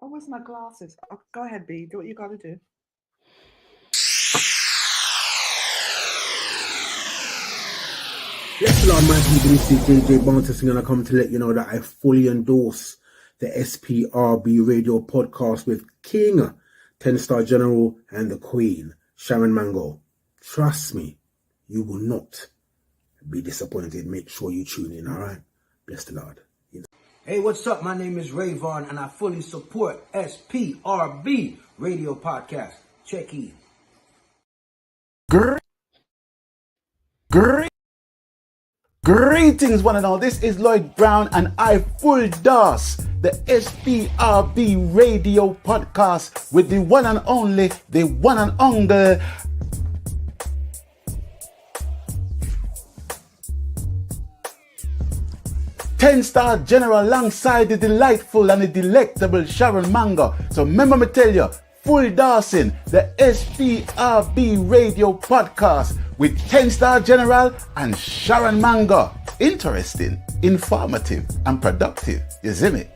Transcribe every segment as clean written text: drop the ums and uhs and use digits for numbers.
Oh, where's my glasses? Oh, go ahead, B. Do what you got to do. Yes, Lord, my people, this is JJ Bounty, and I come to let you know that I fully endorse the SPRB radio podcast with King, 10-star General, and the Queen, Sharon Mango. Trust me, you will not be disappointed. Make sure you tune in, all right? Bless the Lord. Hey, what's up? My name is Ray Vaughn, and I fully support SPRB radio podcast. Check in. Greetings, one and all. This is Lloyd Brown, and I full dose the SPRB radio podcast with the one and only, the one and only. Ten-star General alongside the delightful and the delectable Sharon Mango. So remember me tell you, full dosing the SPRB radio podcast with 10-star General and Sharon Mango. Interesting, informative, and productive. You see me?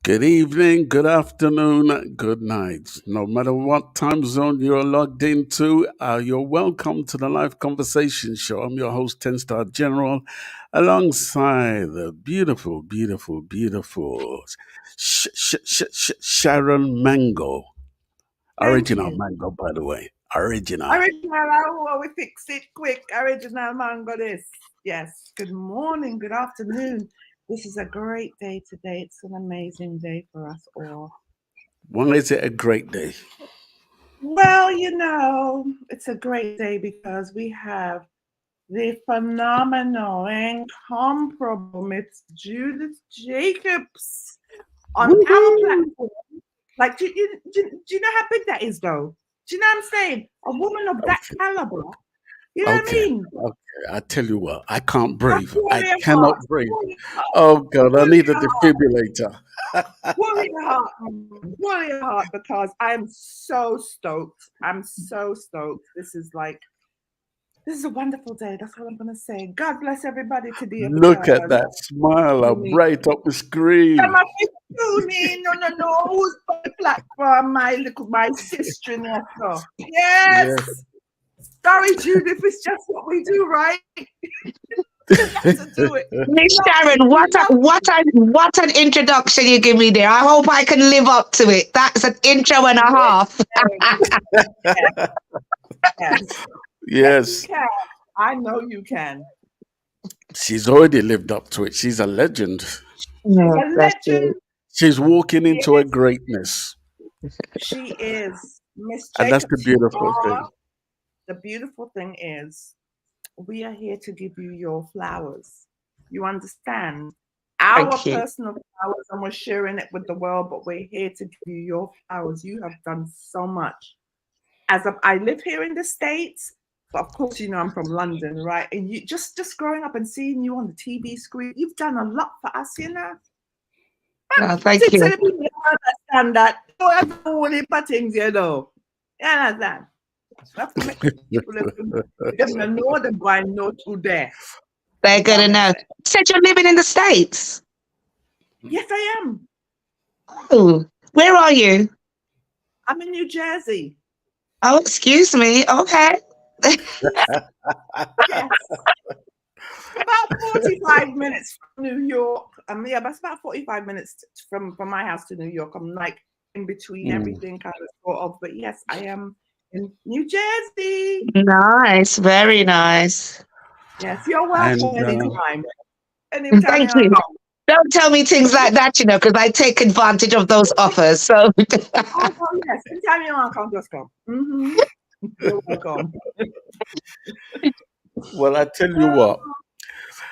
Good evening, good afternoon, good night. No matter what time zone you're logged into, you're welcome to the Live Conversation Show. I'm your host, 10-star General, alongside the beautiful Sharon Mango. Original Mango, by the way. Original. Oh, we fix it quick. Original Mango this. Yes. Good morning, good afternoon. This is a great day today. It's an amazing day for us all. Why is it a great day? Well, you know, it's a great day because we have the phenomenal, incomparable Miss Judith Jacobs on our platform. Like, do you know how big that is, though? Do you know what I'm saying? A woman of that caliber. You know what I mean? Okay, I tell you what, I can't breathe. I cannot breathe. Oh God, I need a defibrillator. Warrior heart, because I'm so stoked. I'm so stoked. This is a wonderful day. That's all I'm gonna say. God bless everybody today. Look at that smile up right up the screen. No. Who's on the platform? My sister in there. Yes. Sorry, Judith, it's just what we do, right? Miss Sharon, what an introduction you give me there. I hope I can live up to it. That's an intro and a half. Yes. I know you can. She's already lived up to it. She's a legend. She's a legend. She's walking into her greatness. She is. Miss Jacobs, and that's the beautiful thing. The beautiful thing is, we are here to give you your flowers. You understand? Our personal flowers, and we're sharing it with the world, but we're here to give you your flowers. You have done so much. I live here in the States, but of course, you know, I'm from London, right? And you just growing up and seeing you on the TV screen, you've done a lot for us, you know? Oh, thank you. So people understand that. Don't have all the things, you know. You understand? People know the boy know today. They're gonna know. Said you're living in the States? Yes, I am. Oh, where are you? I'm in New Jersey. Oh, excuse me. Okay. Yes. About 45 minutes from New York. That's about 45 minutes from my house to New York. I'm like in between everything, kind of sort of. But yes, I am in New Jersey. Nice, very nice. Yes, you're welcome anytime. Thank you. Don't tell me things like that, you know, because I take advantage of those offers. So. Oh, yes. Anytime you want to come, just come. Mm-hmm. You're welcome. Well, I tell you what,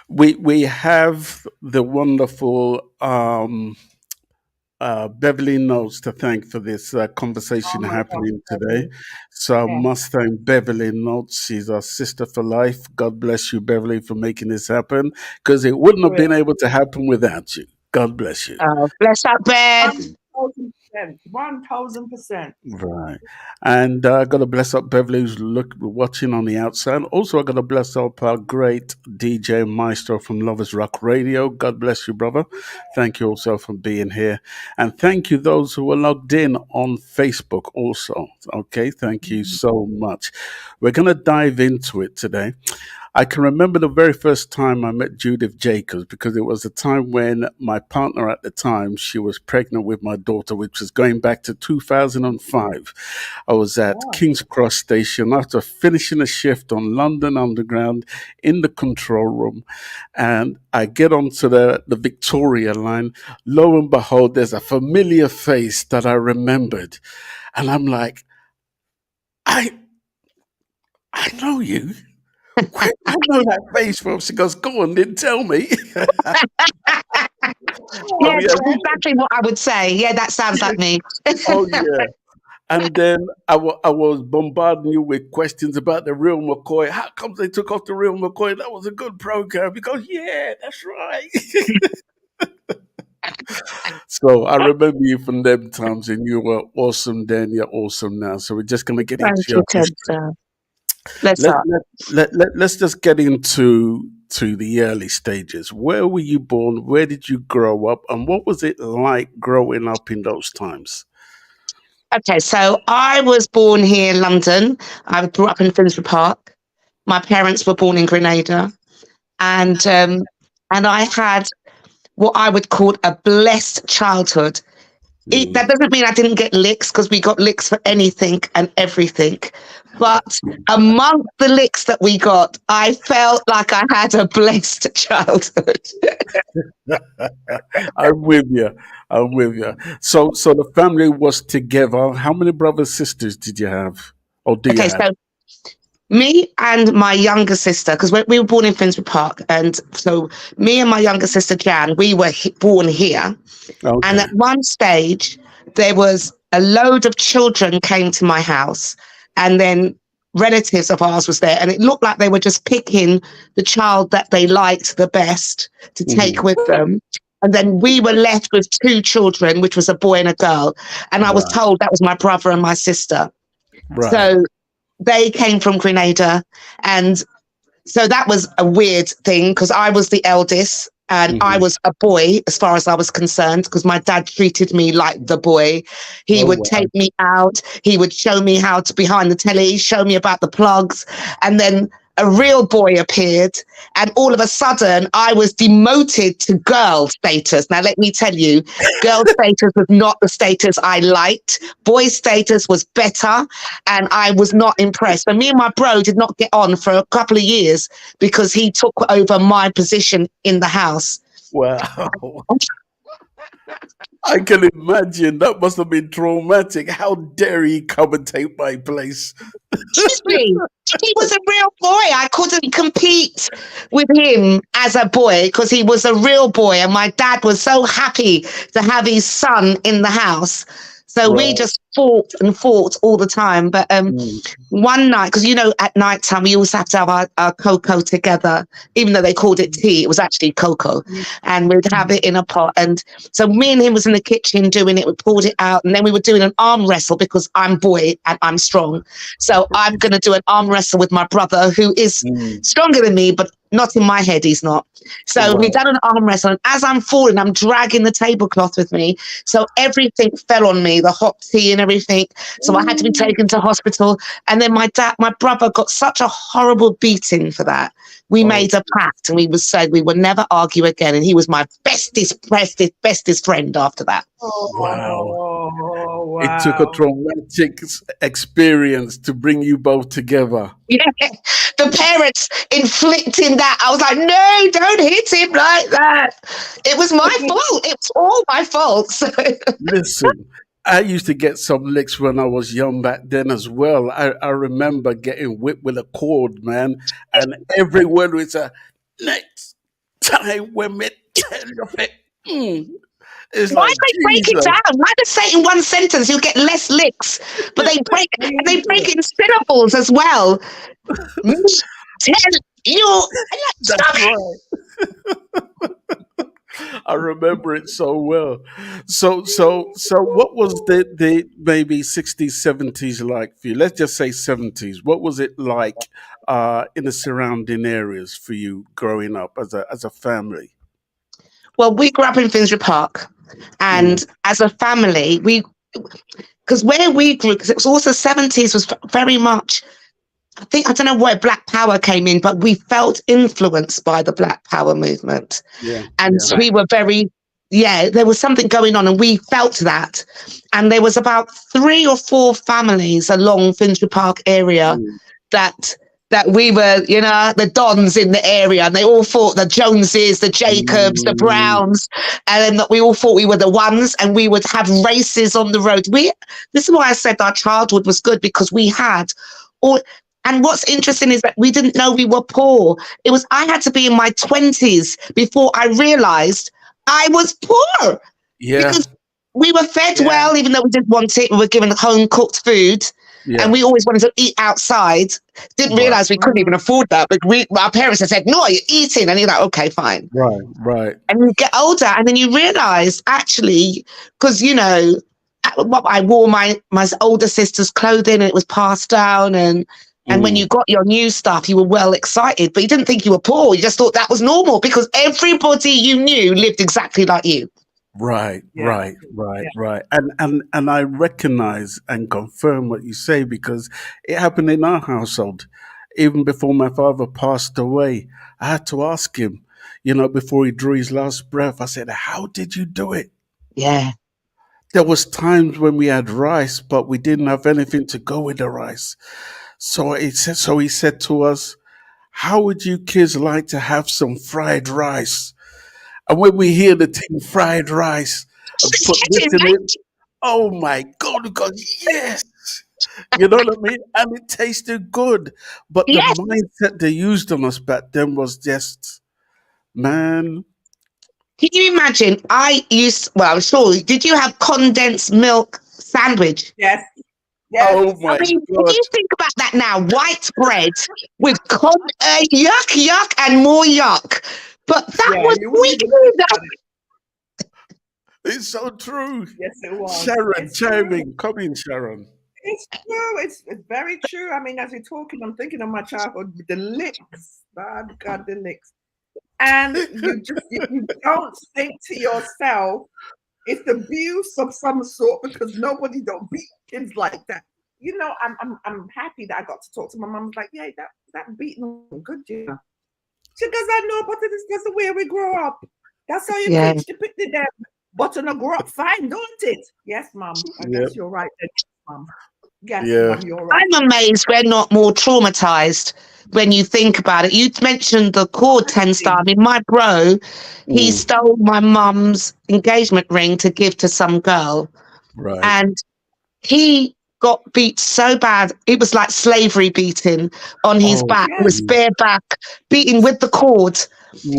we have the wonderful Beverly Notes to thank for this conversation happening today. So I must thank Beverly Notes. She's our sister for life. God bless you, Beverly, for making this happen, because it wouldn't have been able to happen without you. God bless you. Oh, bless up, Bev. 1,000%. Right. And I got to bless up Beverly, who's watching on the outside. Also, I got to bless up our great DJ Maestro from Lovers Rock Radio. God bless you, brother. Thank you also for being here. And thank you, those who are logged in on Facebook also. Okay. Thank you so much. We're going to dive into it today. I can remember the very first time I met Judith Jacob, because it was the time when my partner at the time, she was pregnant with my daughter, which was going back to 2005. I was at King's Cross Station after finishing a shift on London Underground in the control room. And I get onto the Victoria line. Lo and behold, there's a familiar face that I remembered. And I'm like, I know you. Where do I know that face from? She goes, go on, then tell me. Yeah, that's exactly what I would say. Yeah, that sounds like me. Oh, yeah. And then I was bombarding you with questions about the real McCoy. How come they took off the real McCoy? That was a good program. Because, yeah, that's right. So I remember you from them times, and you were awesome then. You're awesome now. So we're just going to get into your history. Let's just get into the early stages. Where were you born? Where did you grow up? And what was it like growing up in those times? Okay, so I was born here in London. I grew up in Finsbury Park. My parents were born in Grenada. And I had what I would call a blessed childhood. That doesn't mean I didn't get licks, because we got licks for anything and everything. But among the licks that we got, I felt like I had a blessed childhood. I'm with you. So the family was together. How many brothers, sisters did you have? Or do you have? So me and my younger sister, because we were born in Finsbury Park, and so me and my younger sister Jan, we were born here. Okay. And at one stage, there was a load of children came to my house, and then relatives of ours was there, and it looked like they were just picking the child that they liked the best to take with them. And then we were left with two children, which was a boy and a girl. And I was told that was my brother and my sister. Right. So they came from Grenada, and so that was a weird thing, because I was the eldest, and I was a boy as far as I was concerned, because my dad treated me like the boy. He would take me out. He would show me how to behind the telly, show me about the plugs. And then a real boy appeared, and all of a sudden I was demoted to girl status. Now, let me tell you, girl status was not the status I liked. Boy status was better, and I was not impressed. So me and my bro did not get on for a couple of years because he took over my position in the house. Wow. I can imagine that must have been traumatic. How dare he come and take my place? He was a real boy. I couldn't compete with him as a boy because he was a real boy, and my dad was so happy to have his son in the house. So we just fought all the time. But one night, because, you know, at night time, we always have to have our cocoa together, even though they called it tea, it was actually cocoa. And we'd have it in a pot. And so me and him was in the kitchen doing it. We pulled it out, and then we were doing an arm wrestle because I'm boy and I'm strong. So I'm going to do an arm wrestle with my brother, who is stronger than me, but not in my head, he's not. So we done an arm wrestle, and as I'm falling, I'm dragging the tablecloth with me. So everything fell on me, the hot tea and everything. So I had to be taken to hospital. And then my brother got such a horrible beating for that. We made a pact, and we said we would never argue again. And he was my bestest friend after that. Wow. It took a traumatic experience to bring you both together. Yeah. The parents inflicting that. I was like, no, don't hit him like that. It was my fault. It was all my fault. Listen, I used to get some licks when I was young back then as well. I remember getting whipped with a cord, man. And every word was next time when we tell you it's why like, they break it down? Why they say it in one sentence you'll get less licks, but they break it in syllables as well. Tell you. That's right. I remember it so well. So what was the maybe 60s, 70s like for you? Let's just say 70s. What was it like in the surrounding areas for you growing up as a family? Well, we grew up in Finsbury Park, and as a family, because where we grew, because it was also 70s was very much, I don't know where Black Power came in, but we felt influenced by the Black Power movement. Yeah. And we were there was something going on and we felt that. And there was about 3 or 4 families along Finsbury Park area that we were, the dons in the area, and they all thought the Joneses, the Jacobs, the Browns, and that we all thought we were the ones, and we would have races on the road. This is why I said our childhood was good, because we had all. And what's interesting is that we didn't know we were poor. I had to be in my 20s before I realized I was poor. Yeah. Because we were fed well, even though we didn't want it. We were given home cooked food. Yeah. And we always wanted to eat outside. Didn't realize we couldn't even afford that. But our parents had said, "No, you're eating." And you're like, "Okay, fine." Right. And you get older, and then you realize, actually, because, I wore my older sister's clothing, and it was passed down. And when you got your new stuff, you were well excited. But you didn't think you were poor. You just thought that was normal, because everybody you knew lived exactly like you. Right. And I recognize and confirm what you say, because it happened in our household. Even before my father passed away, I had to ask him, before he drew his last breath, I said, "How did you do it?" Yeah. There was times when we had rice, but we didn't have anything to go with the rice. So he said to us, "How would you kids like to have some fried rice?" And when we hear the thing fried rice and put this in it, oh my God, yes. You know what I mean? And it tasted good. But the mindset they used on us back then was just, man. Can you imagine? I'm sure, did you have condensed milk sandwich? Yes. Oh my God. Can you think about that now? White bread with yuck, and more yuck. But that was It's so true. Yes, it was. Sharon, chime in. Come in, Sharon. It's true. It's very true. I mean, as you're talking, I'm thinking of my childhood, the licks. God, the licks. And you don't think to yourself, it's abuse of some sort, because nobody don't beat kids like that. I'm happy that I got to talk to my mum. Like, yeah, that beating was good, yeah. She goes, "I know, but that's the way we grow up. That's how you preach to pick the devil. But to grow up fine, don't it?" Yes, Mum. I guess you're right, Mum. Yes, Mum, you're right. I'm amazed we're not more traumatized when you think about it. You mentioned the cord 10-star. I mean, my bro, he stole my mum's engagement ring to give to some girl. Right. And he got beat so bad. It was like slavery beating on his back. It was bare back, beating with the cord.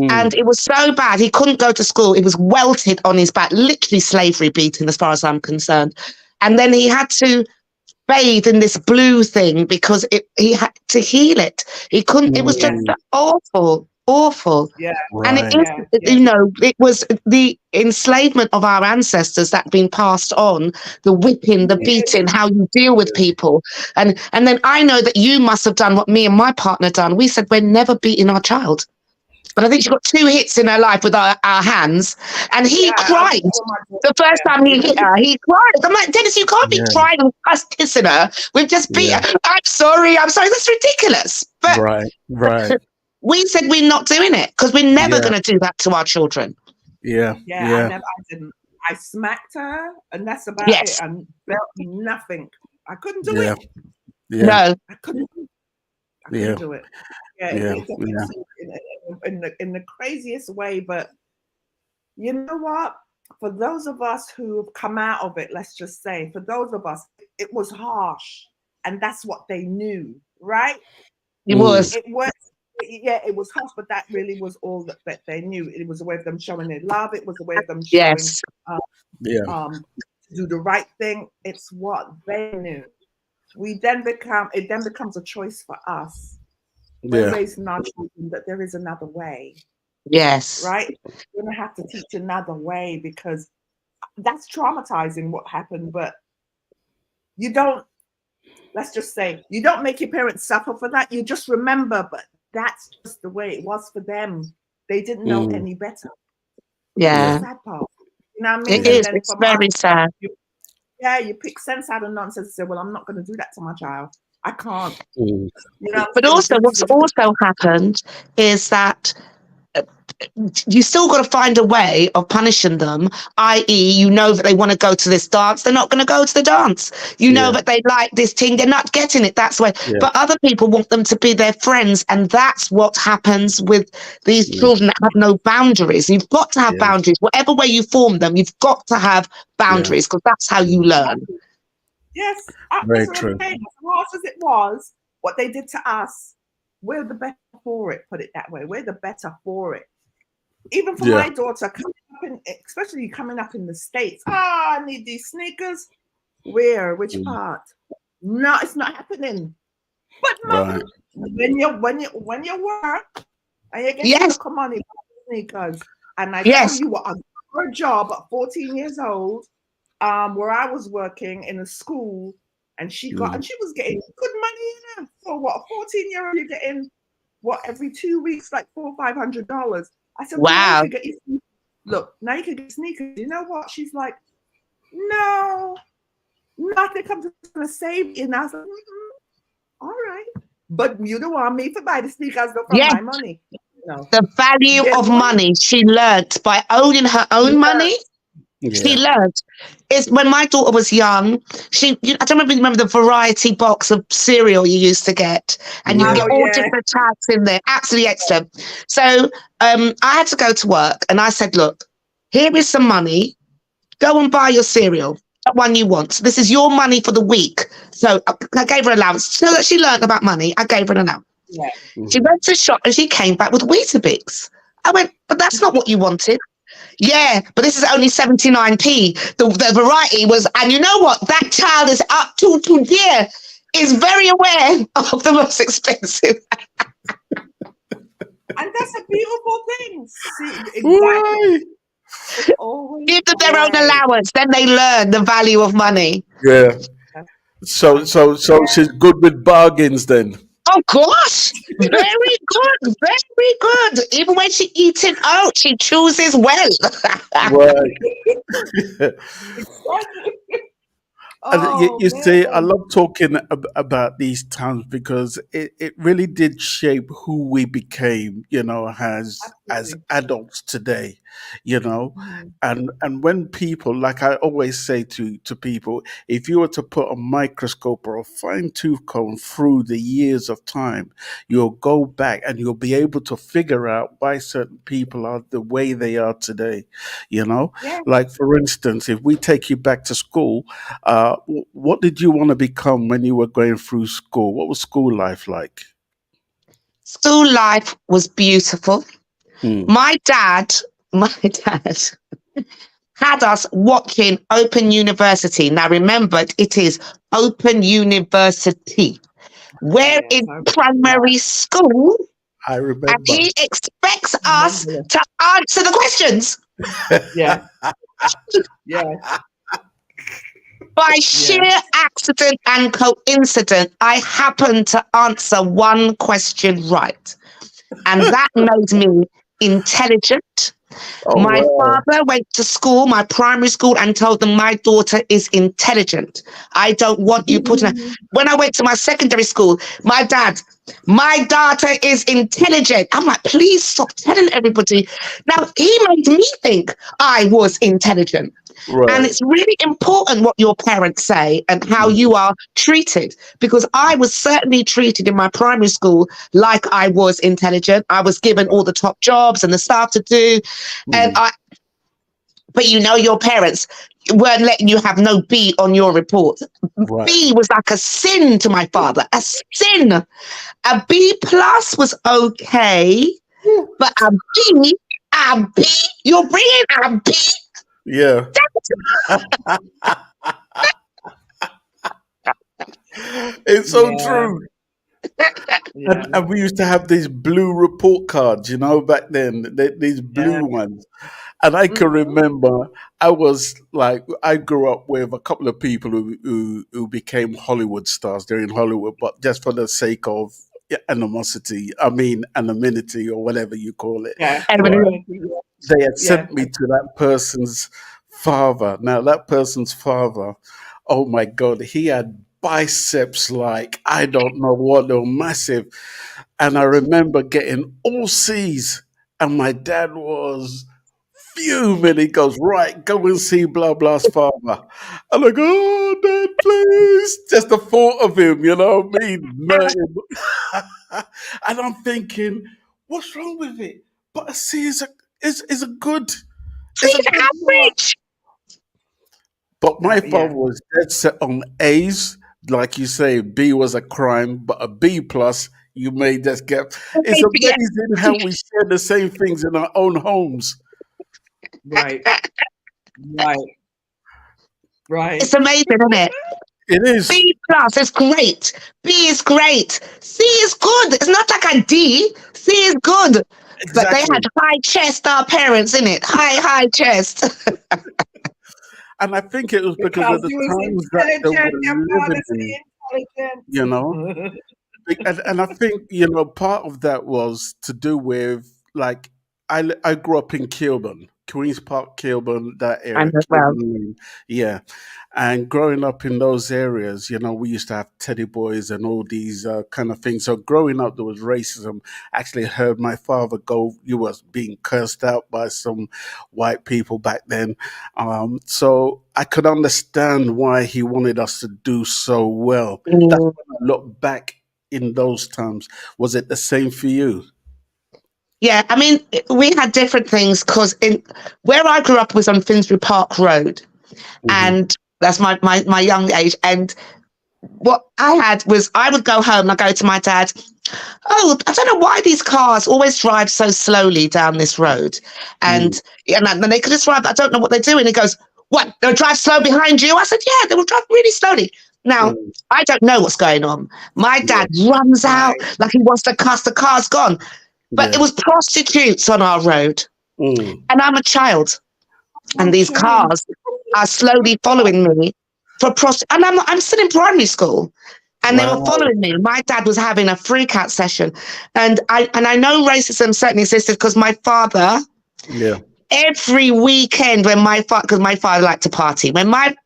And it was so bad, he couldn't go to school. It was welted on his back, literally slavery beating as far as I'm concerned. And then he had to bathe in this blue thing because he had to heal it. He couldn't, it was just awful. Yeah. And it was the enslavement of our ancestors that been passed on, the whipping, the beating, how you deal with people. And then I know that you must have done what me and my partner done. We said we're never beating our child. But I think she got 2 hits in her life with our hands. And he cried. The first time he hit her, he cried. I'm like, "Dennis, you can't be crying and us kissing her. We've just beat her. I'm sorry. That's ridiculous." But right. We said we're not doing it because we're never going to do that to our children. I didn't. I smacked her, and that's about it. And felt nothing. I couldn't do it. No. I couldn't do it. In the craziest way, but you know what? For those of us who have come out of it, let's just say, for those of us, it was harsh, and that's what they knew, right? It was. It was. It was harsh, but that really was all that they knew. It was a way of them showing their love. It was a way of them showing to do the right thing. It's what they knew. It then becomes a choice for us. We're raising our children that there is another way. Yes. Right? We're going to have to teach another way, because that's traumatizing what happened. But you don't, let's just say, you don't make your parents suffer for that. You just remember, but that's just the way it was for them. They didn't know any better. Yeah. That's the sad part. You know what I mean? It is. It's very sad. You pick sense out of nonsense and say, well, I'm not going to do that to my child. I can't. Mm. You know, but also, what's also happened is that you still got to find a way of punishing them, i.e. you know that they want to go to this dance, they're not going to go to the dance. You know that they like this thing, they're not getting it, that's why. But other people want them to be their friends, and that's what happens with these children that have no boundaries. You've got to have boundaries. Whatever way you form them, you've got to have boundaries, because that's how you learn. Yes, very true. As harsh as it was, what they did to us, we're the better for it. Put it that way, we're the better for it. Even for my daughter, especially coming up in the States. I need these sneakers. Where? Which part? No, it's not happening. But mom, when you work and you get some money for sneakers, and I tell you what, I got her a job at 14 years old, where I was working in a school, and she was getting good money for what, a 14-year-old, you're getting what, every 2 weeks, like $400 or $500. I said, wow. Look, now you can get sneakers. You know what? She's like, no, nothing comes to save you. And I was like, all right. But you don't want me to buy the sneakers from my money. No. The value of money she learnt by owning her own money. She learned is when my daughter was young. I don't remember the variety box of cereal you used to get, and you get all different types in there. Absolutely excellent. So I had to go to work, and I said, "Look, here is some money. Go and buy your cereal, that one you want. So this is your money for the week." So I gave her an allowance so that she learned about money. I gave her an allowance. Yeah. She went to the shop and she came back with Weetabix. I went, but that's not what you wanted. Yeah, but this is only 79p. The variety was, and you know what? That child is up to dear, is very aware of the most expensive. And that's a beautiful thing. See, exactly. Give them their own allowance, then they learn the value of money. Yeah. So she's good with bargains then. Oh gosh, very good, very good. Even when she eats it out, she chooses well. Right. You see, I love talking about these times because it really did shape who we became, as adults today, and when people, like I always say to people, if you were to put a microscope or a fine tooth comb through the years of time, you'll go back and you'll be able to figure out why certain people are the way they are today, like for instance, if we take you back to school, what did you want to become when you were going through school? What was school life like? School life was beautiful. My dad had us watching Open University. Now remember, it is Open University. We're in primary school. I remember. And he expects us to answer the questions. Yeah. By sheer accident and coincidence, I happened to answer one question right. And that made me intelligent. My father went to school, my primary school, and told them my daughter is intelligent. I don't want you putting her. When I went to my secondary school, my daughter is intelligent. I'm like, please stop telling everybody. Now, he made me think I was intelligent. Right. And it's really important what your parents say and how you are treated, because I was certainly treated in my primary school like I was intelligent. I was given all the top jobs and the stuff to do. But your parents weren't letting you have no B on your report. Right. B was like a sin to my father, a sin. A B plus was okay, but a B, you're bringing a B. Yeah. It's so true. And we used to have these blue report cards, you know, back then, these blue ones. And I can remember I grew up with a couple of people who became Hollywood stars. They're in Hollywood, but just for the sake of anonymity or whatever you call it. Yeah. They had sent me to that person's father. Now, that person's father, oh my God, he had biceps like, I don't know what, they were massive. And I remember getting all C's, and my dad was fuming. He goes, right, go and see blah blah's father. And I go, oh, Dad, please. Just the thought of him, you know what I mean? And I'm thinking, what's wrong with it? But a C is a good. See the average. But my father was dead set on A's. Like you say, B was a crime, but a B plus, you may just get. It's amazing how we share the same things in our own homes. Right. It's amazing, isn't it? It is. B plus is great. B is great. C is good. It's not like a D. C is good. Exactly. But they had high chest, our parents, innit? High chest. And I think it was because of the times that they were living in, you know. And I think, you know, part of that was to do with, like, I grew up in Kilburn, Queen's Park, Kilburn, that area. Yeah. And growing up in those areas, you know, we used to have teddy boys and all these kind of things. So growing up, there was racism. I actually heard my father he was being cursed out by some white people back then. So I could understand why he wanted us to do so well. That's when I look back in those times. Was it the same for you? Yeah, I mean, we had different things because where I grew up was on Finsbury Park Road, and that's my young age. And what I had was I would go home and I go to my dad. Oh, I don't know why these cars always drive so slowly down this road, and they could just drive. I don't know what they're doing. He goes, "What? They'll drive slow behind you?" I said, "Yeah, they will drive really slowly." Now, I don't know what's going on. My dad runs out like he wants to cuss. The car's gone. But it was prostitutes on our road. And I'm a child. And these cars are slowly following me for prostitutes. And I'm still in primary school. And they were following me. My dad was having a freak out session. And I know racism certainly existed because my father, every weekend when because my father liked to party,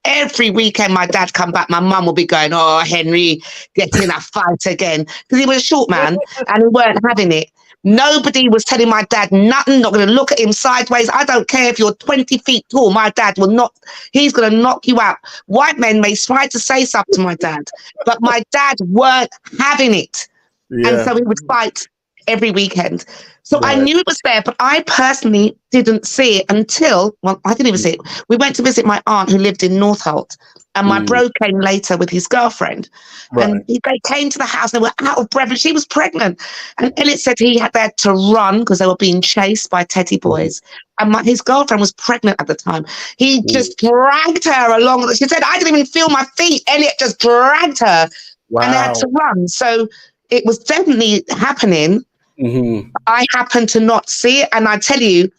every weekend my dad come back, my mum will be going, "Oh, Henry, getting in a fight again." Because he was a short man and he weren't having it. Nobody was telling my dad nothing, not going to look at him sideways. I don't care if you're 20 feet tall. My dad will not, he's going to knock you out. White men may try to say something to my dad, but my dad weren't having it. And so he would fight every weekend. So I knew it was there, but I personally didn't see it until, I didn't even see it. We went to visit my aunt who lived in Northolt. And my bro came later with his girlfriend. And they came to the house. They were out of breath. And she was pregnant. And Elliot said they had to run because they were being chased by teddy boys. And his girlfriend was pregnant at the time. He just dragged her along. She said, "I didn't even feel my feet." Elliot just dragged her. And they had to run. So it was definitely happening. I happened to not see it. And I tell you,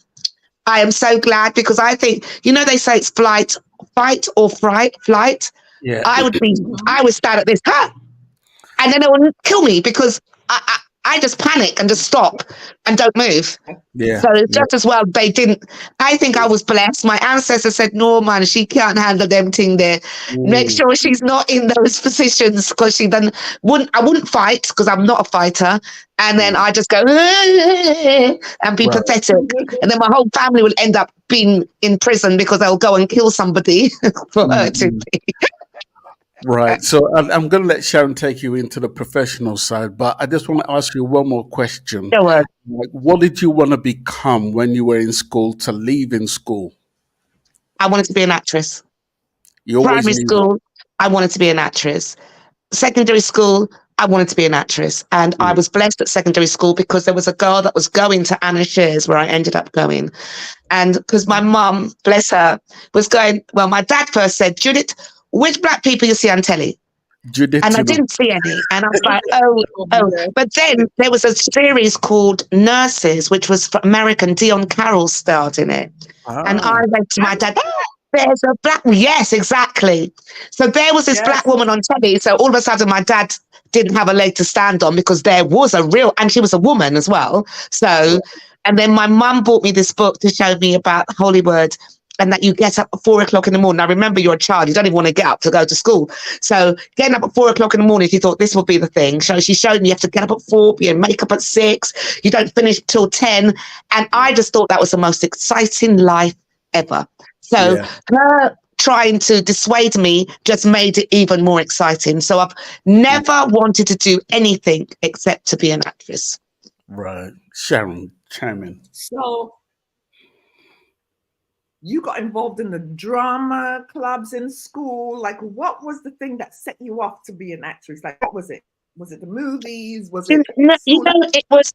I am so glad because I think, you know, they say it's fight or flight. Yeah. I would stand at this, and then it would kill me because I just panic and just stop and don't move. Yeah. So just as well, they didn't. I think I was blessed. My ancestor said, "No, man, she can't handle them thing there. Make sure she's not in those positions because she then I wouldn't fight because I'm not a fighter. And then I just go and be pathetic. And then my whole family will end up being in prison because they'll go and kill somebody for hurting me." Right. So I'm going to let Sharon take you into the professional side, but I just want to ask you one more question. Sure. What did you want to become when you were in school to leave in school? I wanted to be an actress. Primary school, I wanted to be an actress. Secondary school, I wanted to be an actress. And I was blessed at secondary school because there was a girl that was going to Anna Shear's where I ended up going. And because my mum, bless her, was going, well, my dad first said, "Judith, which black people you see on telly?" Judith, and I didn't see any. And I was like, oh. But then there was a series called Nurses, which was American. Dion Carroll starred in it. And I went to my dad, there's a black, yes, exactly. So there was this black woman on telly. So all of a sudden my dad didn't have a leg to stand on because there was a real, and she was a woman as well. So, and then my mum bought me this book to show me about Holy Word, and that you get up at 4 o'clock in the morning. Now, remember, you're a child. You don't even want to get up to go to school. So getting up at 4 o'clock in the morning, she thought this would be the thing. So she showed me you have to get up at 4, be in makeup at 6. You don't finish till 10. And I just thought that was the most exciting life ever. So her trying to dissuade me just made it even more exciting. So I've never wanted to do anything except to be an actress. Right. Sharon, chime in. So you got involved in the drama clubs in school. Like, what was the thing that set you off to be an actress? Like, what was it? Was it the movies? Was it? It was.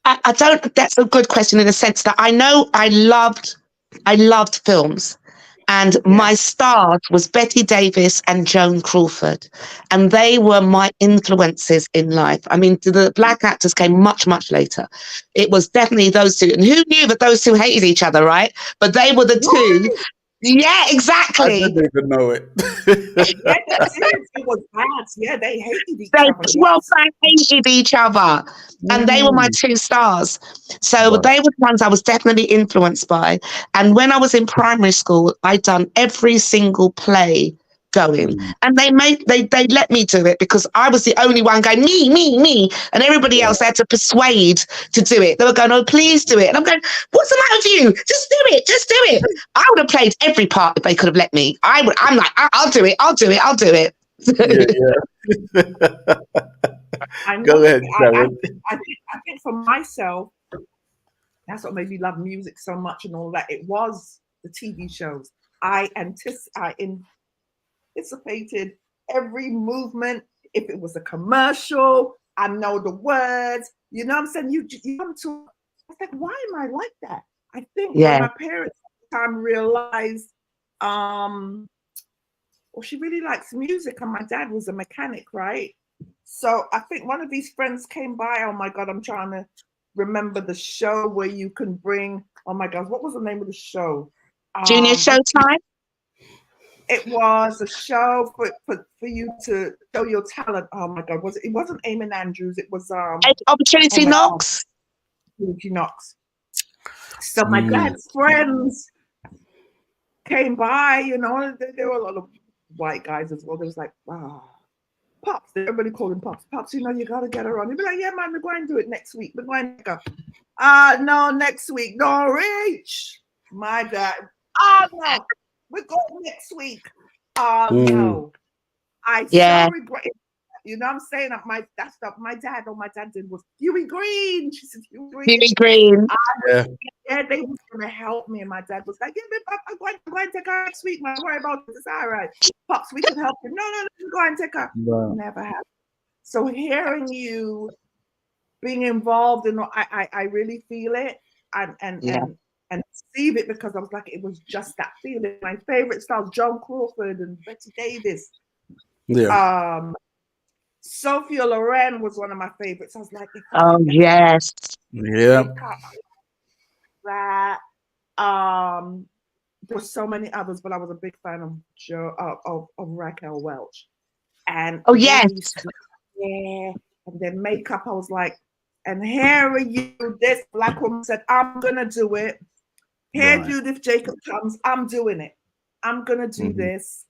I don't. That's a good question in the sense that I know I loved films, and my stars was Betty Davis and Joan Crawford, and they were my influences in life. I mean, the black actors came much, much later. It was definitely those two, and who knew that those two hated each other, right? But they were the two. Yeah, exactly. I didn't even know it. It was bad. Yeah, they hated each other. They hated each other. And they were my two stars. So they were the ones I was definitely influenced by. And when I was in primary school, I'd done every single play going. And they let me do it because I was the only one going, me. And everybody else had to persuade to do it. They were going, oh, please do it. And I'm going, what's the matter with you? Just do it. I would have played every part if they could have let me. I'm like, I'll do it. Go ahead, Sharon. I think for myself, that's what made me love music so much and all that. It was the TV shows. I anticipated every movement. If it was a commercial, I know the words. You know what I'm saying? You come to, I was like, why am I like that? I think when my parents at the time realized, well, she really likes music, and my dad was a mechanic, right? So I think one of these friends came by. Oh my God, I'm trying to remember the show where you can bring, oh my God, what was the name of the show? Junior Showtime? It was a show for you to show your talent. Oh my God, it wasn't Eamon Andrews, it was Opportunity Knocks. Opportunity Knocks. So my dad's friends came by, you know, there were a lot of white guys as well. They was like, wow. Pops, everybody called him Pops. Pops, you know, you gotta get her on. He'd be like, yeah, man, we're going to do it next week. We're going to go. No, next week. No, reach. My dad. No, we're going next week. No. I so regret it. You know what I'm saying? That stuff my dad did was Huey Green. She said Huey Green. Yeah, they was gonna help me, and my dad was like, "Yeah, I'm going to take her next week. Man, don't worry about this. It's all right. Pops, we can help you." No, go and take her. Wow. Never happened. So hearing you being involved in, I really feel it and receive it, because I was like, it was just that feeling. My favorite stars, Joan Crawford and Betty Davis. Yeah. Sophia Loren was one of my favorites. I was like, oh yes, yeah. That there were so many others, but I was a big fan of Raquel Welch. And yes, yeah. And then makeup, I was like, and here are you. This black woman said, "I'm gonna do it." Here Judith Jacob comes. I'm doing it. I'm gonna do this.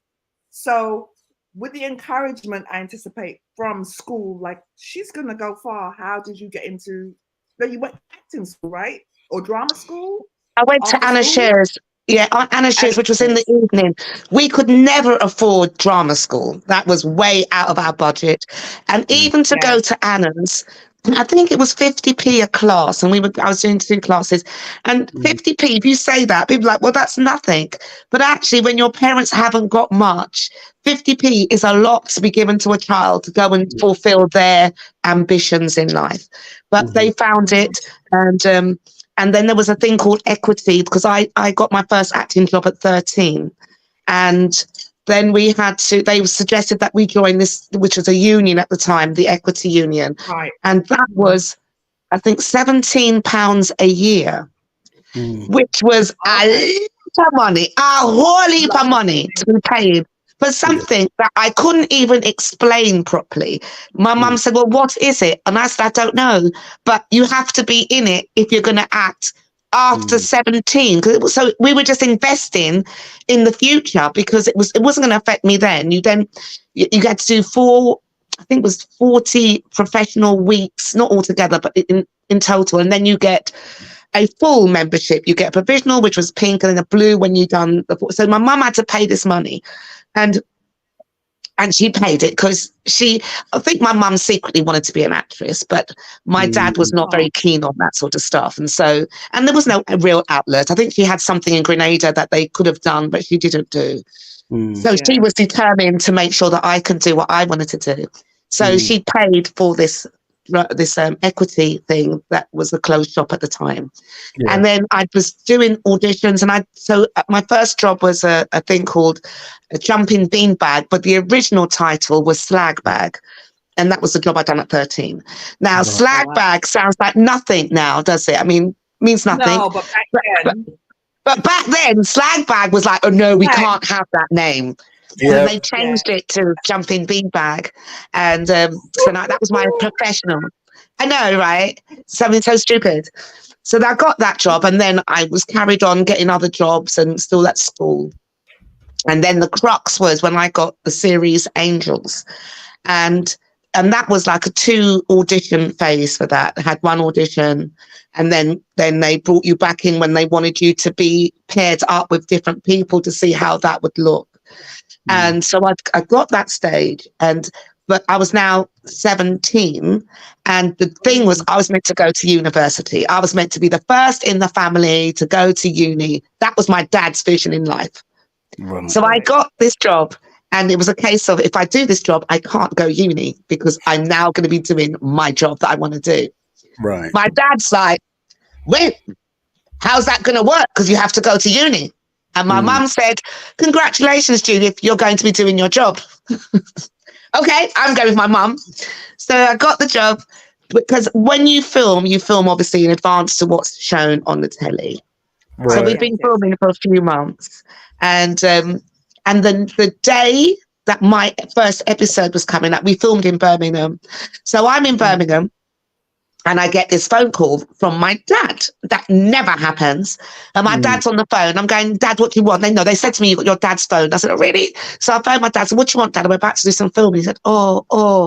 So, with the encouragement I anticipate from school, like, she's gonna go far. How did you get into? No, you went to acting school, right? Or drama school? I went to Anna Scher's. Yeah, Anna Scher's, which was in the evening. We could never afford drama school. That was way out of our budget. And even to go to Anna's, I think it was 50p a class, and I was doing 2 classes. And 50p, if you say that, people are like, well, that's nothing. But actually, when your parents haven't got much, 50p is a lot to be given to a child to go and fulfill their ambitions in life. But they found it, and then there was a thing called equity, because I got my first acting job at 13. And then we had to, they suggested that we join this, which was a union at the time, the Equity Union. Right. And that was, I think, £17 a year, which was a lot of money, a whole heap of money to be paid for something that I couldn't even explain properly. My mum said, well, what is it? And I said, I don't know, but you have to be in it if you're going to act after 17. So we were just investing in the future because it wasn't going to affect me then. You had to do 40 professional weeks, not altogether, but in total. And then you get a full membership. You get a provisional, which was pink, and then a blue when you done so my mum had to pay this money. And she paid it because I think my mum secretly wanted to be an actress, but my dad was not very keen on that sort of stuff. And there was no real outlet. I think she had something in Grenada that they could have done, but she didn't do. So she was determined to make sure that I could do what I wanted to do. So she paid for this equity thing that was a closed shop at the time. And then I was doing auditions, and my first job was a thing called a jumping beanbag, but the original title was slag bag, and that was the job I'd done at 13. Now slag bag sounds like nothing now, does it? I mean, means nothing. No, but but back then slag bag was like, oh no, we can't have that name. And they changed it to jumping beanbag, and so now that was my professional. I know, right? Something so stupid. So I got that job, and then I was carried on getting other jobs and still at school. And then the crux was when I got the series Angels, and that was like a 2 audition phase for that. I had 1 audition, and then they brought you back in when they wanted you to be paired up with different people to see how that would look. And so I got that stage, but I was now 17, and the thing was I was meant to go to university. I was meant to be the first in the family to go to uni. That was my dad's vision in life. Right. So I got this job, and it was a case of, if I do this job, I can't go uni because I'm now going to be doing my job that I want to do. Right. My dad's like, wait, how's that going to work? Because you have to go to uni. And my mum said, congratulations, Judith, you're going to be doing your job. Okay, I'm going with my mum. So I got the job because when you film obviously in advance to what's shown on the telly. Right. So we've been filming for a few months. And then the day that my first episode was coming up, we filmed in Birmingham. So I'm in Birmingham. And I get this phone call from my dad. That never happens. And my dad's on the phone. I'm going, Dad, what do you want? They said to me, you got your dad's phone. I said, oh, really? So I phoned my dad. I said, what do you want, Dad? I'm about to do some filming. He said, oh,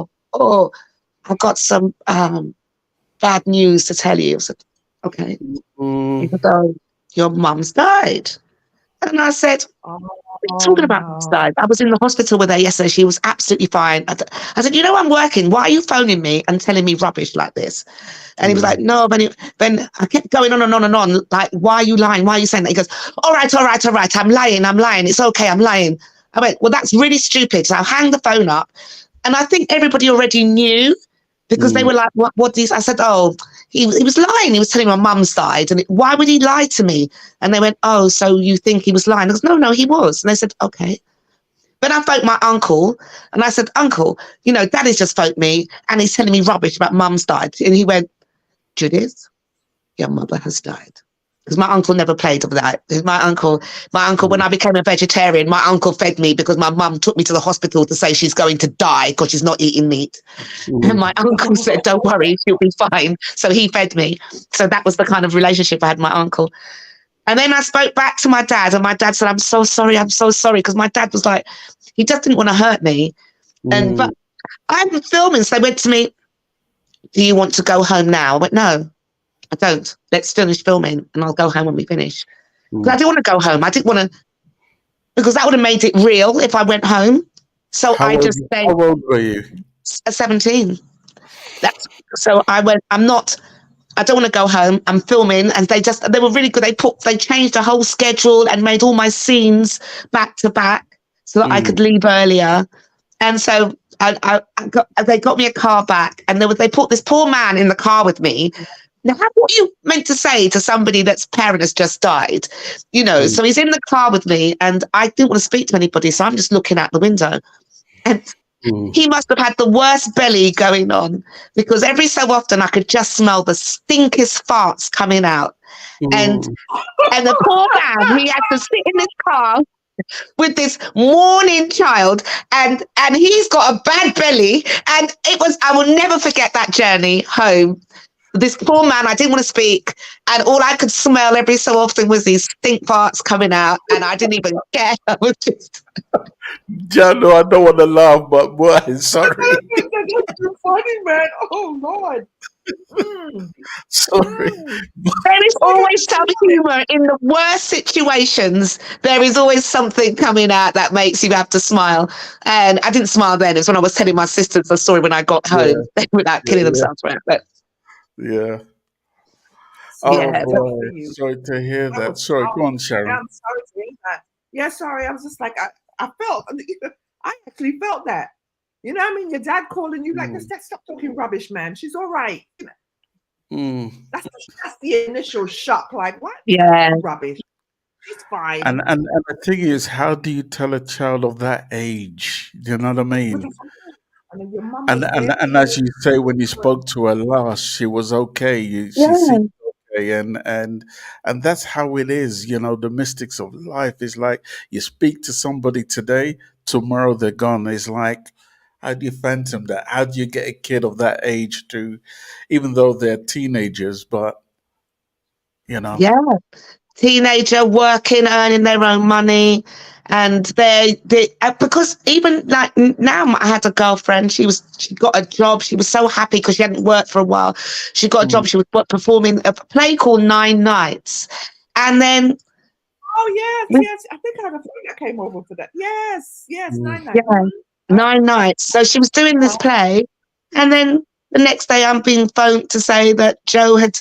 I've got some bad news to tell you. I said, okay. He said, oh, your mum's died. And I said, what are you talking about? Mum's died? I was in the hospital with her yesterday. She was absolutely fine. I said, I'm working. Why are you phoning me and telling me rubbish like this? And he was like, no, then I kept going on and on and on. Like, why are you lying? Why are you saying that? He goes, all right. I'm lying. It's okay. I'm lying. I went, well, that's really stupid. So I hang the phone up. And I think everybody already knew because they were like, what these? I said, oh, he was lying. He was telling my mum's died. And why would he lie to me? And they went, oh, so you think he was lying? I goes, no, he was. And they said, okay. Then I phoned my uncle and I said, Uncle, Daddy's just phoned me and he's telling me rubbish about mum's died. And he went, Judith, your mother has died. Because my uncle never played of that. My uncle, when I became a vegetarian, my uncle fed me because my mum took me to the hospital to say she's going to die because she's not eating meat. And my uncle said, don't worry, she'll be fine. So he fed me. So that was the kind of relationship I had with my uncle. And then I spoke back to my dad and my dad said, I'm so sorry. Because my dad was like, he just didn't want to hurt me. But I'm filming. So they went to me, do you want to go home now? I went, no. I don't. Let's finish filming and I'll go home when we finish. Because I didn't want to go home. I didn't want to, because that would have made it real if I went home. So I just stayed. How old were you? 17. So I went, I don't want to go home. I'm filming. And they were really good. They changed the whole schedule and made all my scenes back to back so that I could leave earlier. And so they got me a car back and they put this poor man in the car with me Now, what are you meant to say to somebody that's parent has just died? You know, so he's in the car with me and I didn't want to speak to anybody. So I'm just looking out the window and he must have had the worst belly going on because every so often I could just smell the stinkest farts coming out. And the poor man, he had to sit in this car with this mourning child and he's got a bad belly. And I will never forget that journey home. This poor man, I didn't want to speak, and all I could smell every so often was these stink farts coming out, and I didn't even care. I was just... Jano, I don't want to laugh, but boy, sorry. That's too funny, man. Oh, Lord. Sorry. There is always some humor in the worst situations. There is always something coming out that makes you have to smile. And I didn't smile then. It was when I was telling my sisters the story when I got home without killing themselves. But yeah. Yeah. Oh, boy. Sorry to hear that. Sorry, go on, Sharon. I'm sorry to hear that. Yeah, sorry. I was just like, I actually felt that. You know what I mean? Your dad calling you like, stop talking rubbish, man. She's all right. That's the initial shock. Like, what? Yeah. Rubbish. She's fine. And the thing is, how do you tell a child of that age? Do you know what I mean? And as you say, when you spoke to her last, she was okay. She seemed okay, and that's how it is. You know, the mystics of life is like you speak to somebody today, tomorrow they're gone. It's like, how do you phantom that? How do you get a kid of that age to, even though they're teenagers, but you know, teenager working, earning their own money. And they because even like now I had a girlfriend, she got a job. She was so happy because she hadn't worked for a while. She got a job. She was performing a play called 9 Nights. And then yes, I think I had a friend that came over for that. Yes, 9 Nights. Yeah, 9 Nights. So she was doing this play, and then the next day I'm being phoned to say that Joe had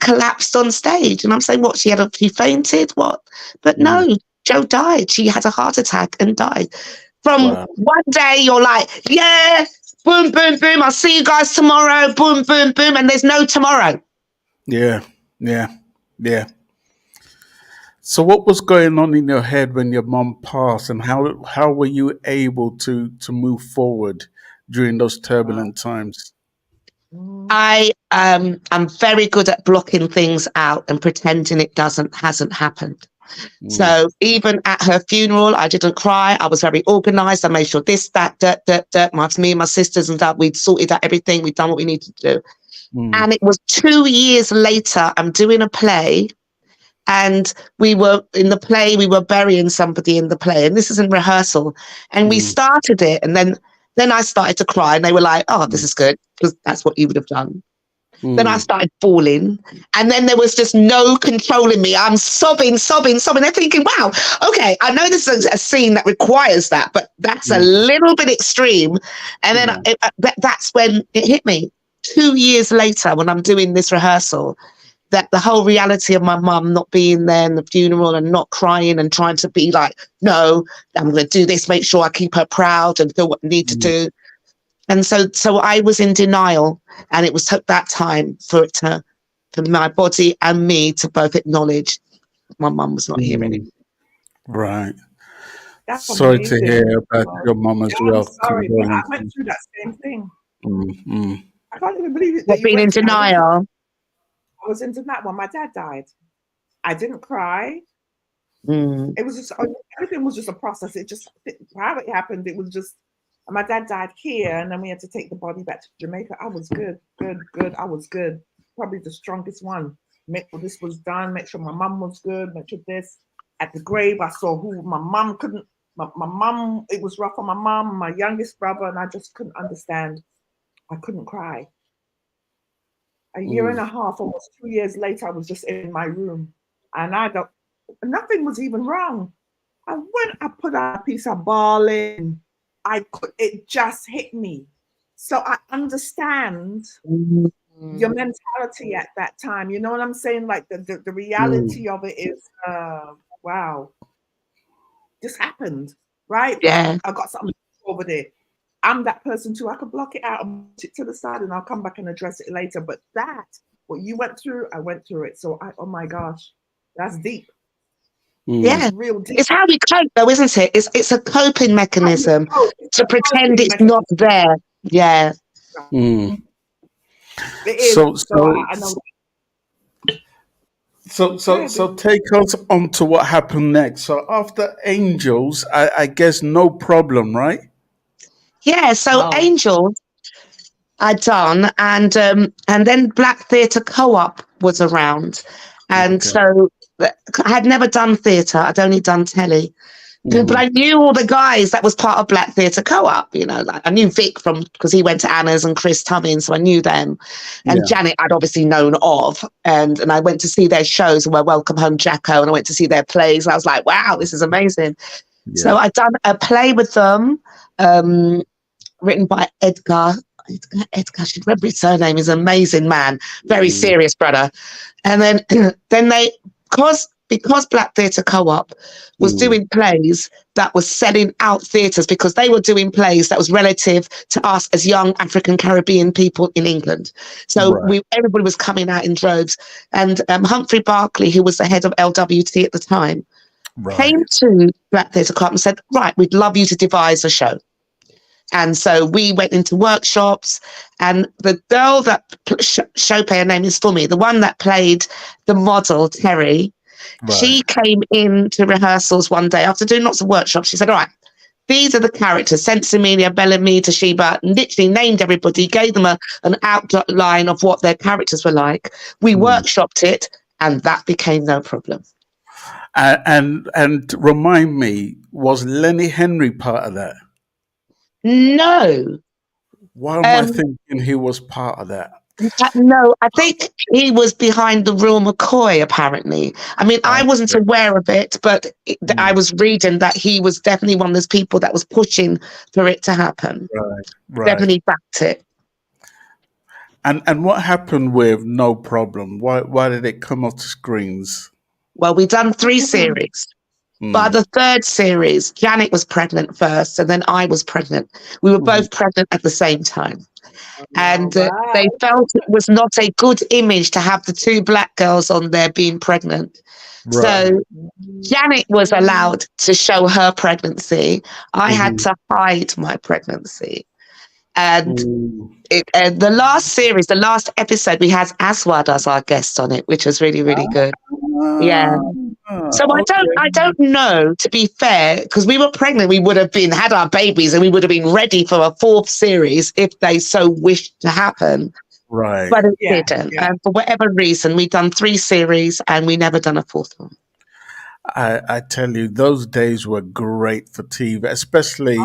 collapsed on stage. And I'm saying, what, she fainted? What? But no, Joe died. She had a heart attack and died. From one day you're like, yeah, boom, boom, boom, I'll see you guys tomorrow, boom, boom, boom, and there's no tomorrow. Yeah. So what was going on in your head when your mom passed, and how were you able to move forward during those turbulent times? I'm very good at blocking things out and pretending it hasn't happened. So even at her funeral, I didn't cry. I was very organized. I made sure this, that, me and my sisters and that we'd sorted out everything. We'd done what we needed to do. And it was 2 years later, I'm doing a play. And we were in the play, we were burying somebody in the play. And this is in rehearsal. And we started it. And then I started to cry. And they were like, oh, this is good, because that's what you would have done. Then I started bawling. And then there was just no controlling me. I'm sobbing. They're thinking, wow, okay, I know this is a scene that requires that, but that's a little bit extreme. And then that's when it hit me. 2 years later, when I'm doing this rehearsal, that the whole reality of my mum not being there in the funeral and not crying and trying to be like, no, I'm going to do this, make sure I keep her proud and do what I need to do. And so I was in denial, and it took that time for my body and me to both acknowledge my mum was not here anymore. Right. That's sorry amazing. to hear about your mum as well. I'm sorry, but I went through that same thing. I can't even believe it. Being in denial. I was in denial when my dad died. I didn't cry. It was just, everything was just a process. How it happened, it was just, my dad died here, and then we had to take the body back to Jamaica. I was good. I was good. Probably the strongest one. Make sure this was done, make sure my mum was good, make sure this. At the grave, I saw who my mum couldn't, my mum, it was rough on my mum, my youngest brother, and I just couldn't understand. I couldn't cry. A year and a half, almost 2 years later, I was just in my room, and nothing was even wrong. I put out a piece of barley. It just hit me. So I understand your mentality at that time. You know what I'm saying? Like the reality of it is, wow, this happened, right? Yeah. I got something over there. I'm that person too. I could block it out and put it to the side, and I'll come back and address it later. But that what you went through, I went through it. So oh my gosh, that's deep. Yeah, it's real deep. It's how we cope, though, isn't it? It's a coping mechanism to pretend it's not there. Yeah. It is. I know. So take us on to what happened next. So after Angels, I guess no problem, right? Yeah. So Angels I'd done, and then Black Theatre Co-op was around, and so I had never done theatre. I'd only done telly. But I knew all the guys that was part of Black Theatre Co-op, you know, like I knew Vic because he went to Anna's and Chris Tummins, so I knew them. And Janet I'd obviously known of. And I went to see their shows and were Welcome Home Jacko, and I went to see their plays. And I was like, wow, this is amazing. Yeah. So I'd done a play with them, written by Edgar. I should remember his surname. He's an amazing man, very serious brother. And then they, because Black Theatre Co-op was doing plays that was selling out theatres, because they were doing plays that was relative to us as young African Caribbean people in England. So everybody was coming out in droves. And Humphrey Barclay, who was the head of LWT at the time, came to Black Theatre Co-op and said, right, we'd love you to devise a show. And so we went into workshops, and the girl that Chope, her name is for me, the one that played the model, Terry, she came into rehearsals one day after doing lots of workshops. She said, all right, these are the characters, Sensimilla, Bellamy, Toshiba, literally named everybody, gave them an outline of what their characters were like. We workshopped it, and that became no problem. And remind me, was Lenny Henry part of that? No. Why am I thinking he was part of that? No, I think he was behind the Real McCoy, apparently. I mean, I wasn't aware of it, but I was reading that he was definitely one of those people that was pushing for it to happen. Right. Definitely backed it. And what happened with No Problem? Why did it come off the screens? Well, we done 3 series. By the 3rd series, Janet was pregnant first, and then I was pregnant. We were both pregnant at the same time. And they felt it was not a good image to have the 2 black girls on there being pregnant. So Janet was allowed to show her pregnancy. I had to hide my pregnancy. And the last series, the last episode, we had Aswad as our guest on it, which was really, really good. Yeah. So I don't know, to be fair, because we were pregnant, we would have had our babies, and we would have been ready for a 4th series if they so wished to happen. Right. But it didn't. And for whatever reason, we've done 3 series and we never done a 4th one. I tell you, those days were great for TV, especially,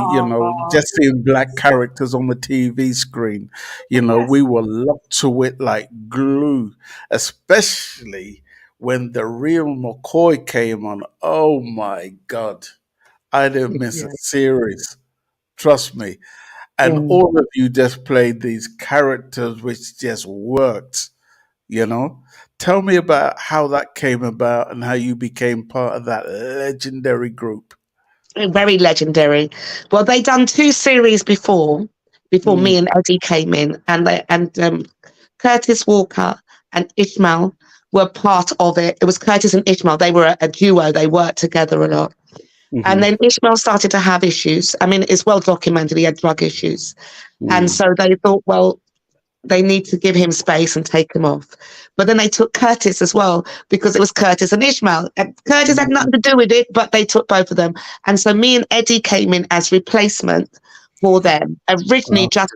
just seeing black characters on the TV screen. We were locked to it like glue, especially when the Real McCoy came on. Oh my God, I didn't miss a series. Trust me. And all of you just played these characters which just worked, Tell me about how that came about and how you became part of that legendary group. Very legendary. Well, they done 2 series before me and Eddie came in, and Curtis Walker and Ishmael were part of it. It was Curtis and Ishmael. They were a duo. They worked together a lot. And then Ishmael started to have issues. I mean, it's well documented. He had drug issues. And so they thought, well, they need to give him space and take him off. But then they took Curtis as well, because it was Curtis and Ishmael. And Curtis had nothing to do with it, but they took both of them. And so me and Eddie came in as replacement for them, originally just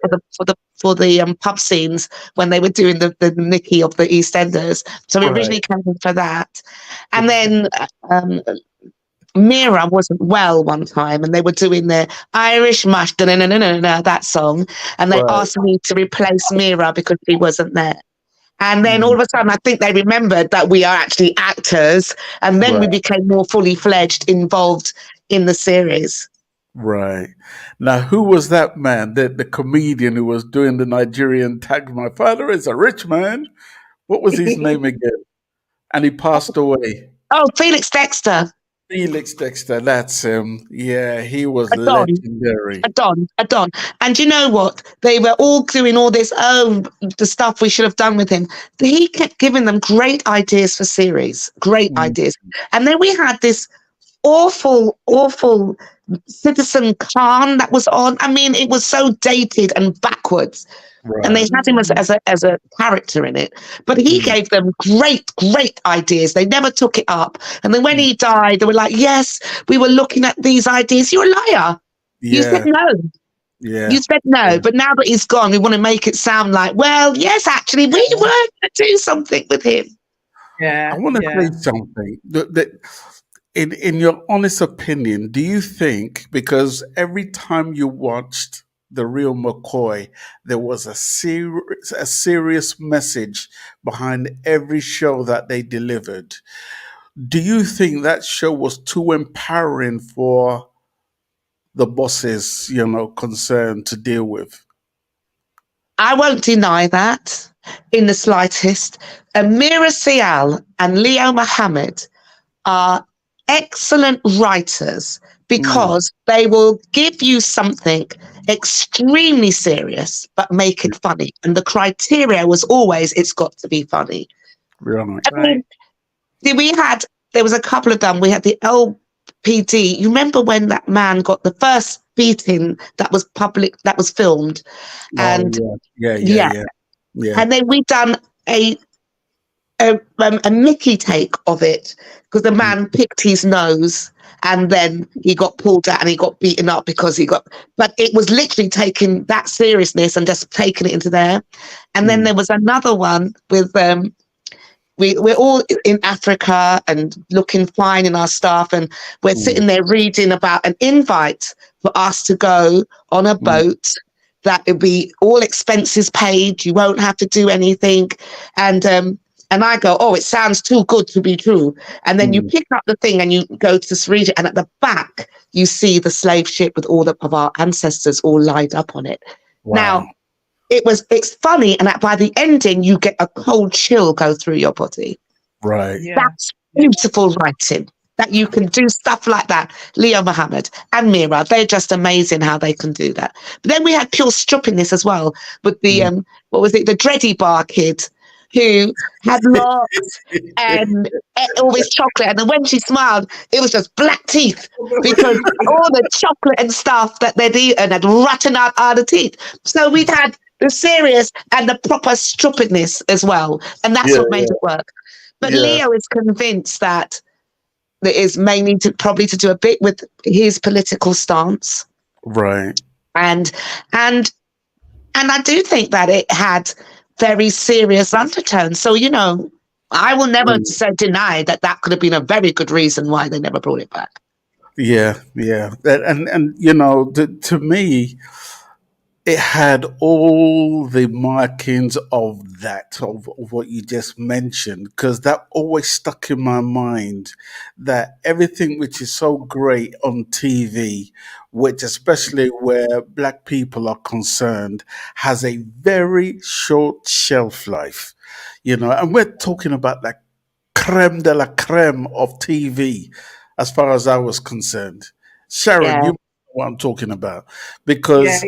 for the pub scenes when they were doing the Nicky of the EastEnders. So we originally came in for that. And then Mira wasn't well one time, and they were doing their Irish Mush, that song, and they asked me to replace Mira because she wasn't there. And then all of a sudden, I think they remembered that we are actually actors, and then we became more fully fledged involved in the series. Right. Now, who was that man, the comedian who was doing the Nigerian tag? My father is a rich man. What was his name again? And he passed away. Oh, Felix Dexter. Felix Dexter, that's him. Yeah, he was A Don. legendary. A Don. And you know what? They were all doing all this, the stuff we should have done with him. He kept giving them great ideas for series, great Mm, ideas. And then we had this awful Citizen Khan that was on. I mean, it was so dated and backwards. And they right. had him as a character in it. But he gave them great ideas. They never took it up. And then when he died, they were like, yes, we were looking at these ideas. You're a liar. You said Yeah, no. yeah. You said no. Yeah. But now that he's gone, we want to make it sound like, well, yes, actually, we were going to do something with him. Yeah. I want to say something. In your honest opinion, do you think, because every time you watched The Real McCoy, there was a serious message behind every show that they delivered? Do you think that show was too empowering for the bosses, concerned to deal with? I won't deny that in the slightest. Amira Sial and Leo Mohammed are excellent writers because they will give you something extremely serious but make it funny. And the criteria was always it's got to be funny. Right. I mean, there was a couple of them. We had the LPD. You remember when that man got the first beating that was public, that was filmed? And Yeah. and then we done a Mickey take of it because the man picked his nose and then he got pulled out and he got beaten up but it was literally taking that seriousness and just taking it into there. And then there was another one with we're all in Africa and looking fine in our stuff, and we're sitting there reading about an invite for us to go on a boat that would be all expenses paid. You won't have to do anything. And I go, oh, it sounds too good to be true. And then you pick up the thing and you go to read it. And at the back, you see the slave ship with all of our ancestors all lined up on it. Wow. Now, it's funny. And by the ending, you get a cold chill go through your body. Right. Yeah. That's beautiful writing. That you can do stuff like that. Leo Mohammed and Mira, they're just amazing how they can do that. But then we had pure struppiness as well with the, what was it, the Dready Bar kid who had lots and ate all this chocolate. And then when she smiled, it was just black teeth because all the chocolate and stuff that they'd eaten had rotten out the teeth. So we'd had the serious and the proper struppiness as well. And that's what made it work. But Leo is convinced that it is mainly probably to do a bit with his political stance. Right. And I do think that it had very serious undertones. So, I will never deny that could have been a very good reason why they never brought it back. Yeah. And to me, it had all the markings of what you just mentioned, because that always stuck in my mind, that everything which is so great on TV, which especially where black people are concerned, has a very short shelf life, and we're talking about like creme de la creme of TV as far as I was concerned. Sharon, you know what I'm talking about, because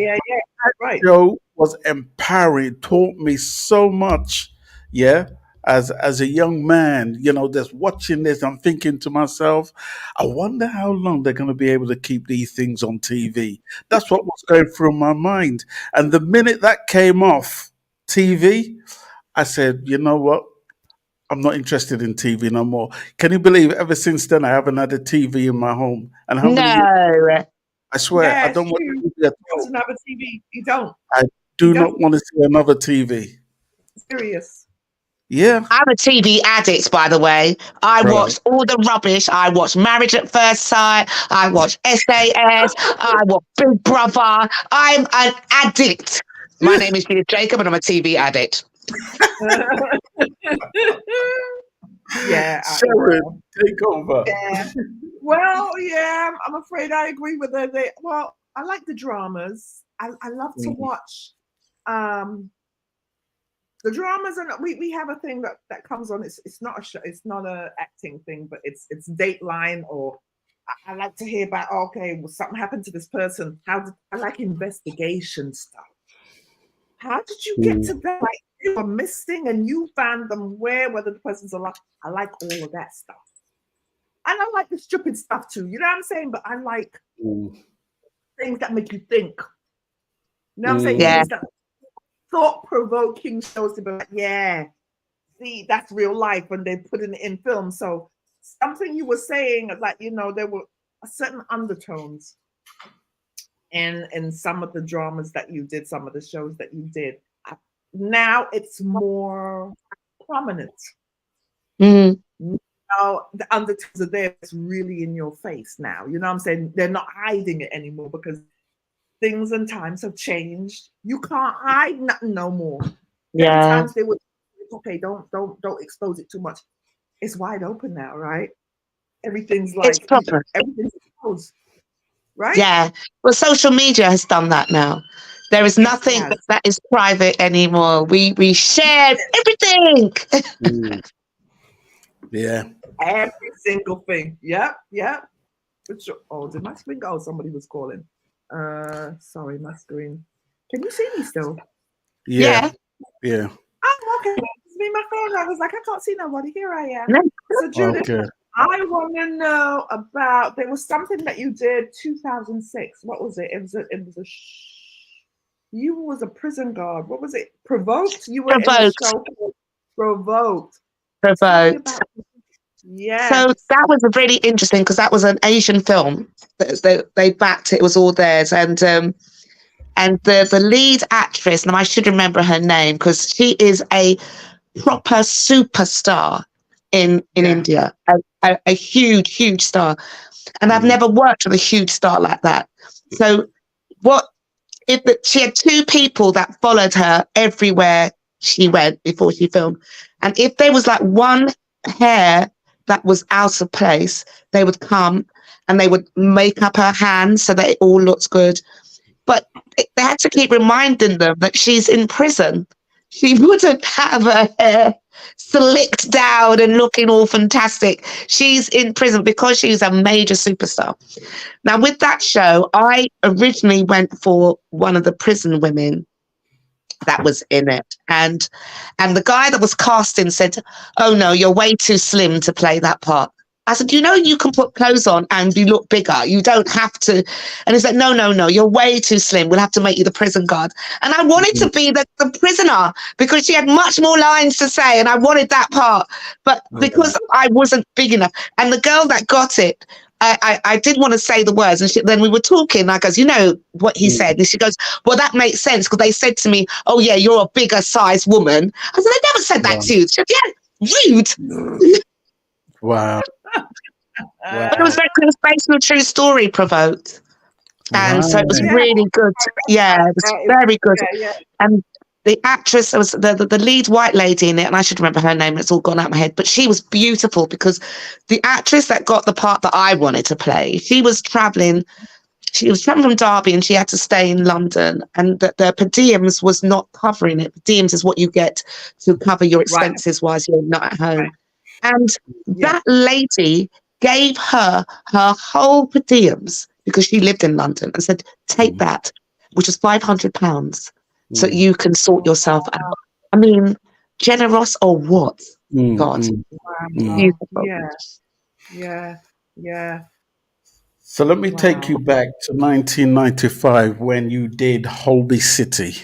Right. show was empowering, taught me so much. As a young man, just watching this, I'm thinking to myself, I wonder how long they're going to be able to keep these things on TV. That's what was going through my mind. And the minute that came off TV, I said, you know what? I'm not interested in TV no more. Can you believe ever since then I haven't had a TV in my home? And how many years? I swear, I don't want TV at all. Another TV. You don't. I do not want to see another TV. Serious. Yeah. I'm a TV addict, by the way. I watch all the rubbish. I watch Marriage at First Sight. I watch SAS. I watch Big Brother. I'm an addict. My name is Judith Jacob and I'm a TV addict. Yeah. Sharon, take over. Yeah. Well, yeah, I'm afraid I agree with her. I like the dramas. I love to watch the dramas, and we have a thing that comes on. It's not a show. It's not a acting thing, but it's Dateline or I like to hear about, okay, well, something happened to this person. I like investigation stuff. How did you get to that? Like, they were missing and you found them whether the person's alive. I like all of that stuff. And I like the stupid stuff too. You know what I'm saying? But I like things that make you think. You know what I'm saying? Yeah. Things that thought-provoking shows to be like, yeah, see, that's real life, and they put it in film. So something you were saying, like, you know, there were certain undertones in some of the dramas that you did, some of the shows that you did. Now it's more prominent. Now the undertones are there. It's really in your face now. You know what I'm saying? They're not hiding it anymore because things and times have changed. You can't hide nothing no more. Yeah. Times they would, okay, don't expose it too much. It's wide open now, right? Everything's like, it's proper. Everything's exposed, right? Yeah. Well, social media has done that now. There is nothing that is private anymore. We share everything. Yeah. Every single thing. Yep. Oh, did my screen go? Oh, somebody was calling. Sorry, my screen. Can you see me still? Yeah. Oh, okay. It's me, my phone. I was like, I can't see nobody. Here I am. No. So, Judith, I want to know about. There was something that you did 2006. What was it? You was a prison guard. What was it? Provoked. You were Provoked. in a show called Provoked. Yeah. So that was really interesting because that was an Asian film. They backed it. It was all theirs, and the lead actress, and I should remember her name because she is a proper superstar in India, a huge star, and I've never worked with a huge star like that. So she had two people that followed her everywhere she went before she filmed, and if there was like one hair that was out of place, they would come and they would make up her hands so that it all looks good. But they had to keep reminding them that she's in prison. She wouldn't have her hair slicked down and looking all fantastic. She's in prison because she's a major superstar. Now, with that show, I originally went for one of the prison women that was in it. And the guy that was casting said, "Oh no, you're way too slim to play that part." I said, "You know, you can put clothes on and you look bigger. You don't have to." And he said, no, you're way too slim. We'll have to make you the prison guard. And I wanted to be the prisoner because she had much more lines to say and I wanted that part. But because I wasn't big enough, and the girl that got it, I did want to say the words, and then we were talking. I goes, "You know what he said?" And she goes, "Well, that makes sense because they said to me, 'Oh yeah, you're a bigger size woman.'" I said, "They never said that to you." She said, "Yeah, rude." Wow. But it was based on a true story, Provoked. And so it was really good. Yeah, it was very good. And the actress was the lead white lady in it, and I should remember her name, it's all gone out of my head, but she was beautiful because the actress that got the part that I wanted to play, she was traveling from Derby and she had to stay in London, and the per diems was not covering it. Per diems is what you get to cover your expenses whilst you're not at home. And that lady gave her whole per diems because she lived in London and said, "Take that," which is £500, so you can sort yourself out. I mean, generous or what? God. Yeah. So let me take you back to 1995 when you did Holby City.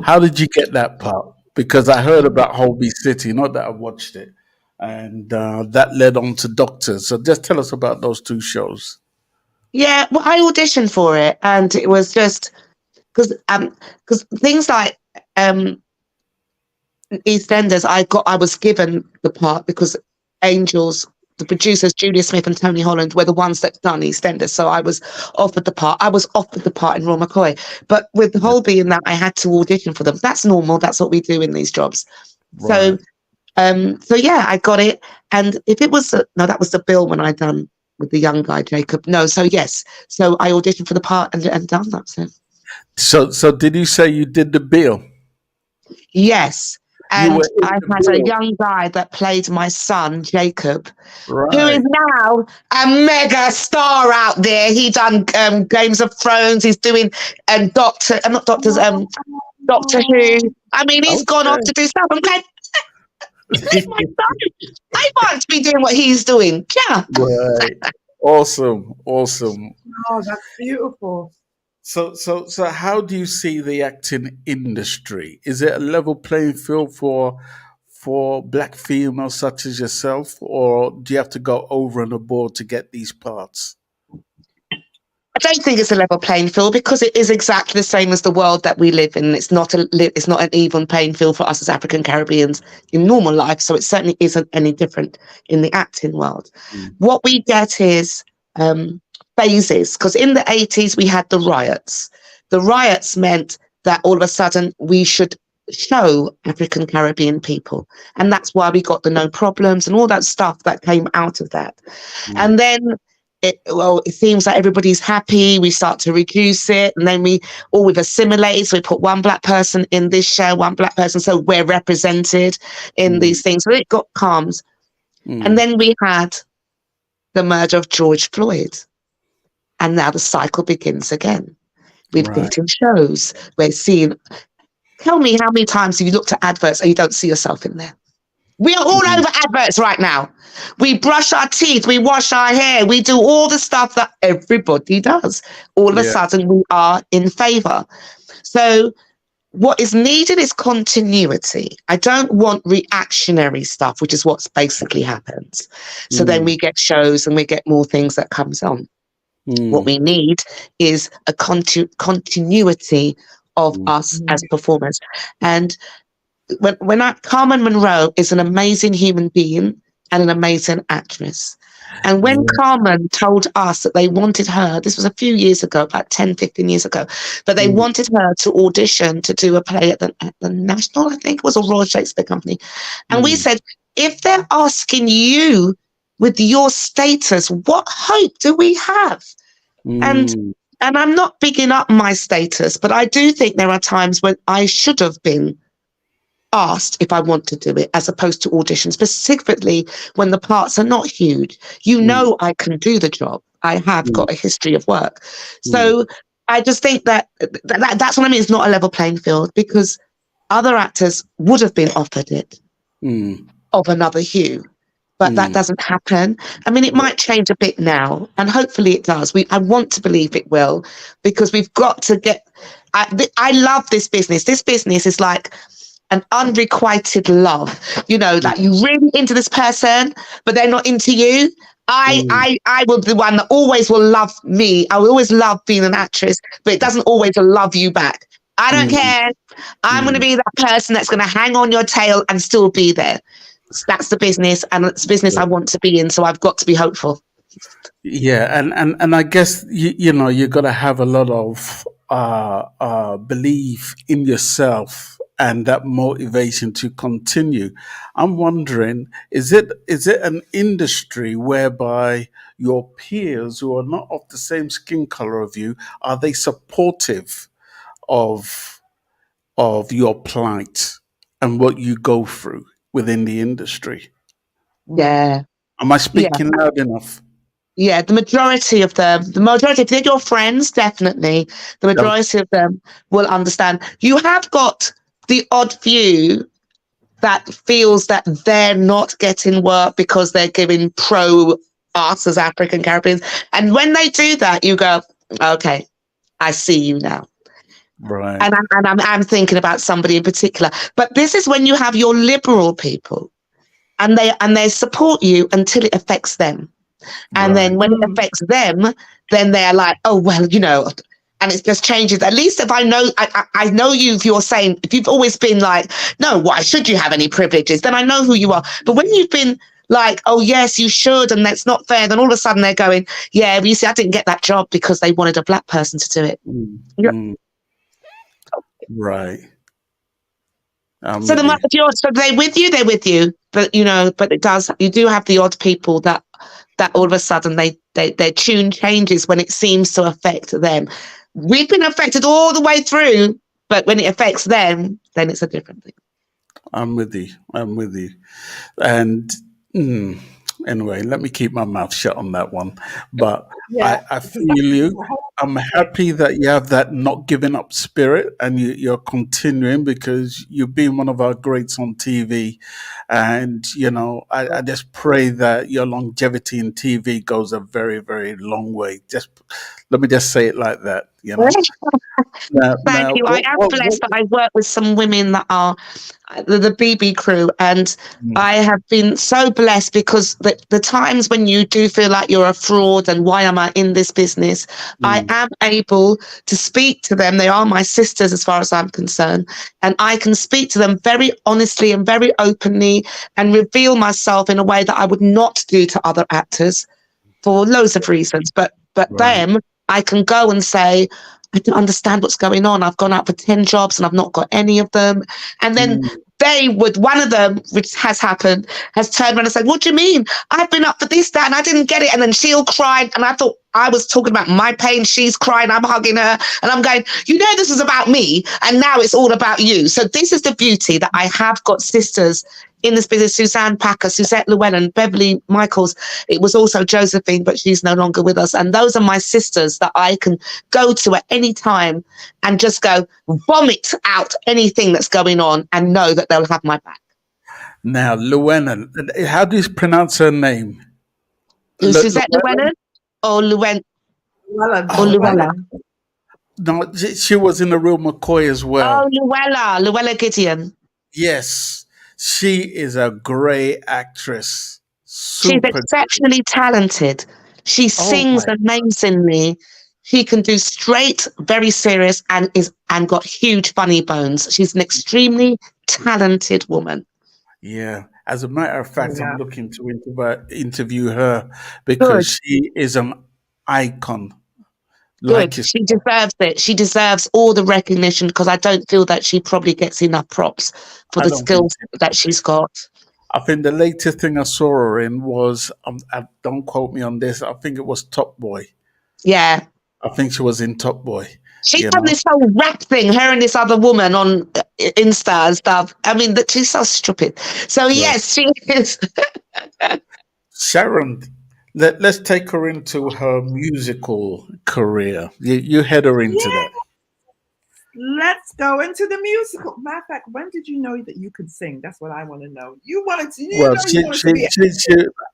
How did you get that part? Because I heard about Holby City, not that I watched it. And that led on to Doctors. So just tell us about those two shows. Yeah, well, I auditioned for it, and it was just because things like EastEnders, I was given the part because Angels, the producers Julia Smith and Tony Holland, were the ones that done EastEnders, so I was offered the part. I was offered the part in Royal McCoy, but with Holby and that, I had to audition for them. That's normal. That's what we do in these jobs. Right. So yeah, I got it. And if it was that was the bill when I done with the young guy Jacob. No, so yes, so I auditioned for the part and done that. So did you say you did the bill? Yes. And I had a young guy that played my son, Jacob, who is now a mega star out there. He done Games of Thrones. He's doing Doctor Who. I mean, he's gone on to do stuff. I'm glad. My son. I want to be doing what he's doing. Yeah. Right. Awesome. Oh, that's beautiful. So how do you see the acting industry? Is it a level playing field for black females such as yourself, or do you have to go over and above to get these parts? I don't think it's a level playing field because it is exactly the same as the world that we live in. It's not an even playing field for us as African Caribbeans in normal life. So it certainly isn't any different in the acting world. What we get is phases, because in the 80s we had the riots. The riots meant that all of a sudden we should show African Caribbean people, and that's why we got the No Problems and all that stuff that came out of that. And then it seems like everybody's happy, we start to reduce it, and then we've assimilated, so we put one black person in this show, one black person, so we're represented in these things. So it got calms. And then we had the murder of George Floyd. And now the cycle begins again. We've been in shows. We're seeing. Tell me how many times have you looked at adverts and you don't see yourself in there? We are all over adverts right now. We brush our teeth. We wash our hair. We do all the stuff that everybody does. All of a sudden, we are in favor. So what is needed is continuity. I don't want reactionary stuff, which is what's basically happens. So then we get shows and we get more things that comes on. What we need is a continuity of us as performers. And Carmen Monroe is an amazing human being and an amazing actress. And when Carmen told us that they wanted her, this was a few years ago, about 10, 15 years ago, but they wanted her to audition to do a play at the National, I think it was, a Royal Shakespeare Company. And we said, if they're asking you with your status, what hope do we have? And I'm not bigging up my status, but I do think there are times when I should have been asked if I want to do it, as opposed to audition, specifically when the parts are not huge. I can do the job. I have got a history of work. So I just think that's what I mean. It's not a level playing field, because other actors would have been offered it of another hue. But that doesn't happen. I mean, it might change a bit now, and hopefully it does. I want to believe it will, because we've got to get. I love this business. This business is like an unrequited love. Like you're really into this person, but they're not into you. I will be the one that always will love me. I will always love being an actress, but it doesn't always love you back. I don't care. I'm going to be that person that's going to hang on your tail and still be there. That's the business, and it's business I want to be in, so I've got to be hopeful. Yeah, and I guess you got to have a lot of belief in yourself and that motivation to continue. I'm wondering, is it an industry whereby your peers who are not of the same skin color of you, are they supportive of your plight and what you go through within the industry? Yeah. Am I speaking loud enough? Yeah, the majority of them, if they're your friends, definitely, the majority of them will understand. You have got the odd few that feels that they're not getting work because they're giving pro us as African Caribbeans. And when they do that, you go, okay, I see you now. Right. And I'm thinking about somebody in particular. But this is when you have your liberal people, and they support you until it affects them. And then when it affects them, then they're like, oh, well, and it just changes. At least if I know you, if you're saying, if you've always been like, no, why should you have any privileges? Then I know who you are. But when you've been like, oh, yes, you should, and that's not fair, then all of a sudden they're going, yeah, you see, I didn't get that job because they wanted a black person to do it. Right. So they're with you, but it does. You do have the odd people that all of a sudden their tune changes when it seems to affect them. We've been affected all the way through, but when it affects them, then it's a different thing. I'm with you. I'm with you. And anyway, let me keep my mouth shut on that one. But Yeah, I because feel that's you. the whole I'm thing. happy that you have that not giving up spirit and you're continuing because you've been one of our greats on TV. And, I just pray that your longevity in TV goes a very, very long way. Just let me just say it like that. Thank Now you. I am blessed that I work with some women that are the BB crew, and mm, I have been so blessed because the times when you do feel like you're a fraud and why am I in this business, I mm, am able to speak to them. They are my sisters as far as I'm concerned, and I can speak to them very honestly and very openly and reveal myself in a way that I would not do to other actors for loads of reasons. But right. them, I can go and say, I don't understand what's going on. I've gone out for 10 jobs and I've not got any of them. And then Mm, they would, one of them, which has happened, has turned around and said, what do you mean? I've been up for this, that, and I didn't get it. And then she'll cry. And I thought I was talking about my pain. She's crying. I'm hugging her. And I'm going, this is about me. And now it's all about you. So this is the beauty that I have got sisters in this business, Suzanne Packer, Suzette Llewellyn, Beverly Michaels. It was also Josephine, but she's no longer with us. And those are my sisters that I can go to at any time and just go vomit out anything that's going on and know that they'll have my back. now, Llewellyn, how do you pronounce her name? Suzette Llewellyn? Llewellyn or Llewellyn or Oh, Llewella? no, she was in the real McCoy as Oh, well. Llewella Gideon. Yes, she is a great actress. She's Super. exceptionally talented. She Oh sings my. amazingly. She can do straight, very serious, and got huge funny bones. She's an extremely talented woman. Yeah. As a matter of fact, I'm Yeah. looking to interview her because Good, she is an icon. good. Like you, She deserves it. She deserves all the recognition because I don't feel that she probably gets enough props for I the don't think. skills that she's got. I think the latest thing I saw her in was, don't quote me on this. I think it was Top Boy. Yeah. I think she was in Top Boy. She's You done know. this whole rap thing, her and this other woman on Insta and stuff. I mean, that she's so stupid. So Right. yes, she is. Sharon, let's take her into her musical career. You head her into Yeah, that. let's go into the musical. Matter of fact, when did you know that you could sing? That's what I want to know. You wanted to, Well, you wanted to be.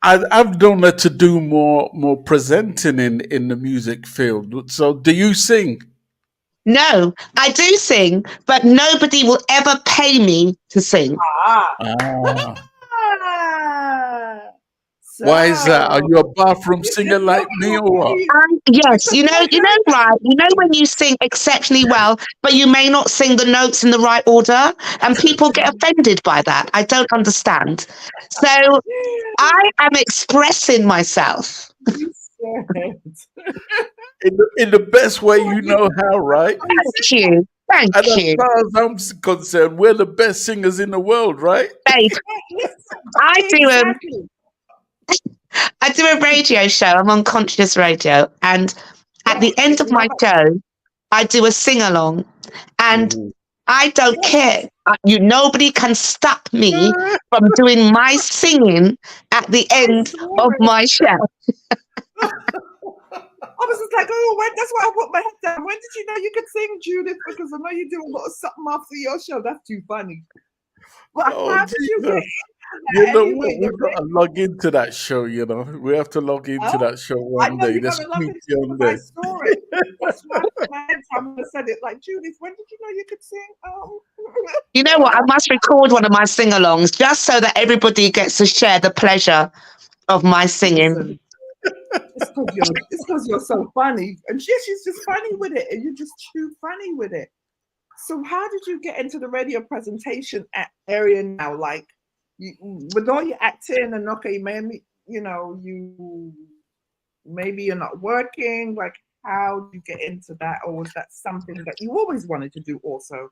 I've known her to do more presenting in the music field. So, do you sing? No, I do sing, but nobody will ever pay me to sing. Ah. Ah, Ah. why is that? Are So you a bathroom if singer like nobody me will or pay what? you, Yes, because I heard right. that. When you sing exceptionally well, but you may not sing the notes in the right order, and people get offended by that. I don't understand. So I am expressing myself. You said. In the best way you know how, right? Thank you. Thank And as you. far as concerned, we're the best singers in the world, right? Babe, I do Exactly. I do a radio show. I'm on Conscious Radio, and at the end of my show, I do a sing along, and Mhm. I don't care. Nobody can stop me from doing my singing at the I end of swear. my show. I was just like, oh, when, that's why I put my head down. When did you know you could sing, Judith? Because I know you do a lot of something after your show. That's too funny. But Oh, how did you get Jesus. into that You know anyway? what? We've got to log into that show, We have to log into Oh, that show I one know day. you're The gonna love sneak it one because I day. saw it. That's why I put my head down and said it. Like, Judith, when did you know you could sing? You know what? I must record one of my sing alongs just so that everybody gets to share the pleasure of my singing. Listen, it's because you're so funny, and she's just funny with it, and you're just too funny with it. So how did you get into the radio presentation area now? Like, with all your acting and okay, maybe maybe you're not working. Like, how did you get into that, or was that something that you always wanted to do? Also,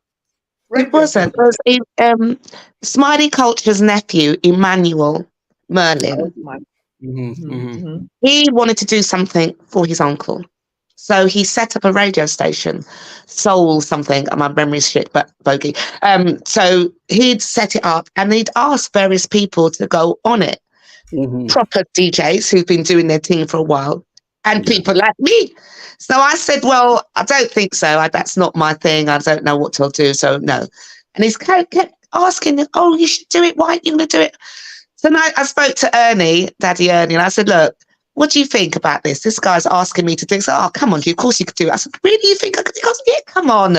It wasn't. It was Smiley Culture's nephew, Emmanuel Merlin. Mm-hmm, mm-hmm. He wanted to do something for his uncle. So he set up a radio station, Soul something. My memory's shit, but bogey. So he'd set it up and he'd ask various people to go on it. Proper DJs who've been doing their thing for a while, and people like me. So I said, well, I don't think so. That's not my thing. I don't know what to do. So no. And he's kept asking, oh, you should do it. Why aren't you going to do it? So now I spoke to Ernie, Daddy Ernie, and I said, look, what do you think about this? This guy's asking me to do it. So, oh, come on, of course you could do it. I said, really, you think I could do it? He goes, yeah, come on.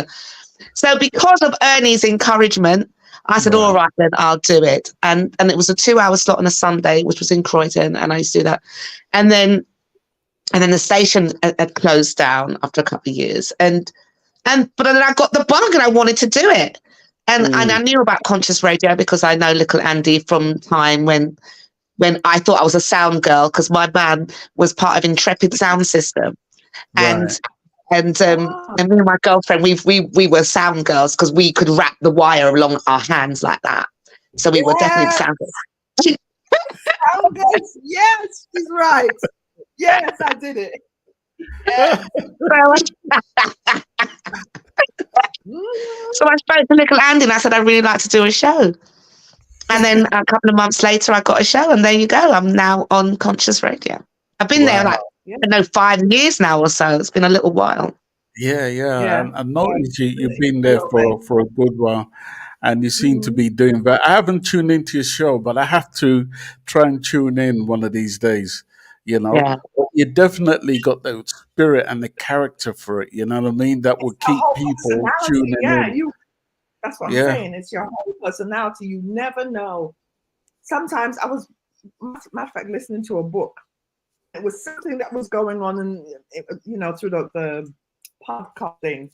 So because of Ernie's encouragement, I said, all right, then I'll do it. And it was a 2-hour slot on a Sunday, which was in Croydon, and I used to do that. And then the station had closed down after a couple of years. But then I got the bug and I wanted to do it. And I knew about Conscious Radio because I know little Andy from time when I thought I was a sound girl, because my man was part of Intrepid Sound System. And me and my girlfriend, we were sound girls because we could wrap the wire along our hands like that. So we were definitely sound girls. Sound girls, yes, she's right. Yes, I did it. Yes. So I spoke to little Andy and I said, I'd really like to do a show. And then a couple of months later, I got a show, and there you go. I'm now on Conscious Radio. I've been there I don't know, 5 years now or so. It's been a little while. Yeah. I noticed you've been there for a good while, and you seem to be doing that. I haven't tuned into your show, but I have to try and tune in one of these days. You know, you definitely got the spirit and the character for it. You know what I mean? That will keep people tuning in. That's what I'm saying. It's your whole personality. You never know. Sometimes I was, matter of fact, listening to a book. It was something that was going on, through the podcast thing.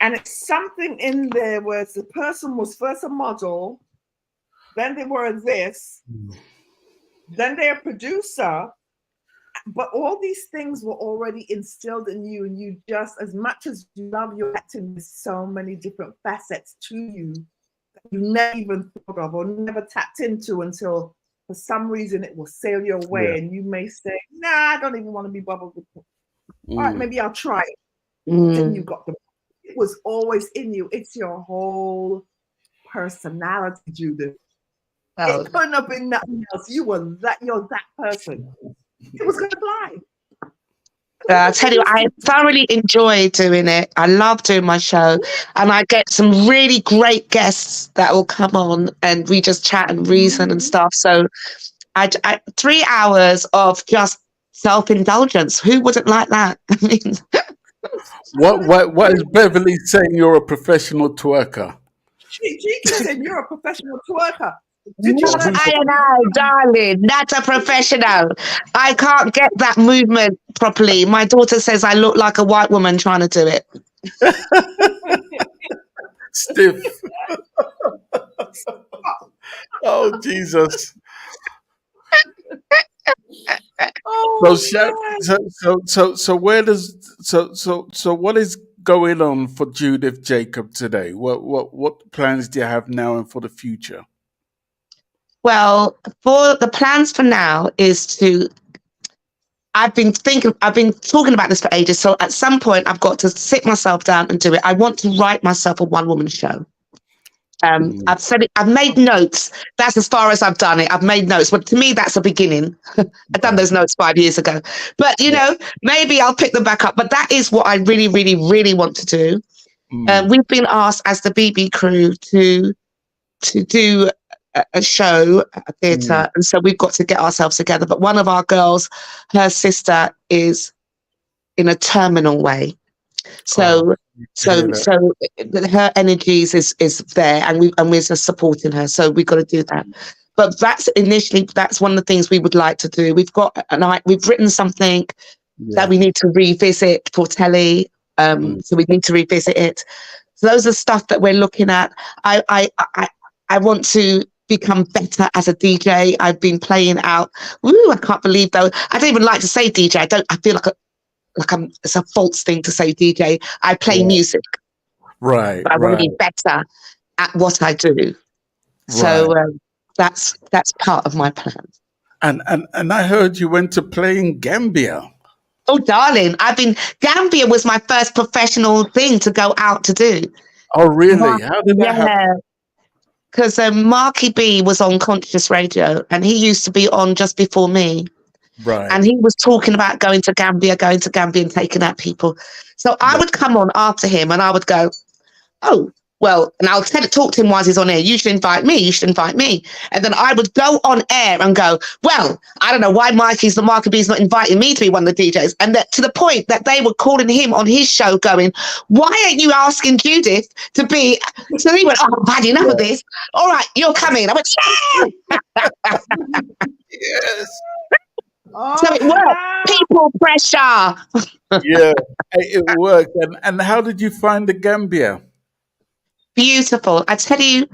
And it's something in there where the person was first a model, then they were this, then they're a producer. But all these things were already instilled in you, and you just, as much as you love your acting, there's so many different facets to you that you never even thought of or never tapped into until, for some reason, it will sail your way, and you may say, "Nah, I don't even want to be bothered with it. All right, maybe I'll try it." Then you got it was always in you. It's your whole personality, Judith. It couldn't have been nothing else. You're that person. It was going to fly. I tell you, I thoroughly enjoy doing it. I love doing my show, and I get some really great guests that will come on, and we just chat and reason and stuff. So, I 3 hours of just self-indulgence. Who wouldn't like that? I mean, what is Beverly saying? You're a professional twerker. She said you're a professional twerker. Darling, not a professional. I can't get that movement properly. My daughter says I look like a white woman trying to do it. Stiff. Oh, Jesus. So what is going on for Judith Jacob today? What plans do you have now and for the future? Well, for the plans for now is I've been talking about this for ages. So at some point I've got to sit myself down and do it. I want to write myself a one-woman show. I've said it, I've made notes. That's as far as I've done it. I've made notes, but to me, that's a beginning. I've done those notes 5 years ago, but maybe I'll pick them back up. But that is what I really, really, really want to do. We've been asked as the BB crew to do a show, a theatre, and so we've got to get ourselves together. But one of our girls, her sister is in a terminal way, so her energies is there, and we're just supporting her. So we've got to do that. But that's one of the things we would like to do. We've written something that we need to revisit for telly. So we need to revisit it. So those are stuff that we're looking at. I want to become better as a DJ. I've been playing out. I can't believe though. I don't even like to say DJ. I feel like it's a false thing to say DJ. I play music. Right. But I want to be better at what I do. Right. So that's part of my plan. And I heard you went to play in Gambia. Oh, darling, Gambia was my first professional thing to go out to do. Oh, really? How did that happen? Yeah, because Marky B was on Conscious Radio, and he used to be on just before me. Right. And he was talking about going to Gambia and taking out people. So I would come on after him and I would go, oh, well, and I'll talk to him while he's on air. You should invite me. You should invite me. And then I would go on air and go, well, I don't know why Marky B's not inviting me to be one of the DJs. And that, to the point that they were calling him on his show going, why aren't you asking Judith to be? So he went, oh, I've had enough of this. All right, you're coming. I went, yeah. Yes. So it worked. People pressure. Yeah, it worked. And how did you find the Gambia? Beautiful. I tell you,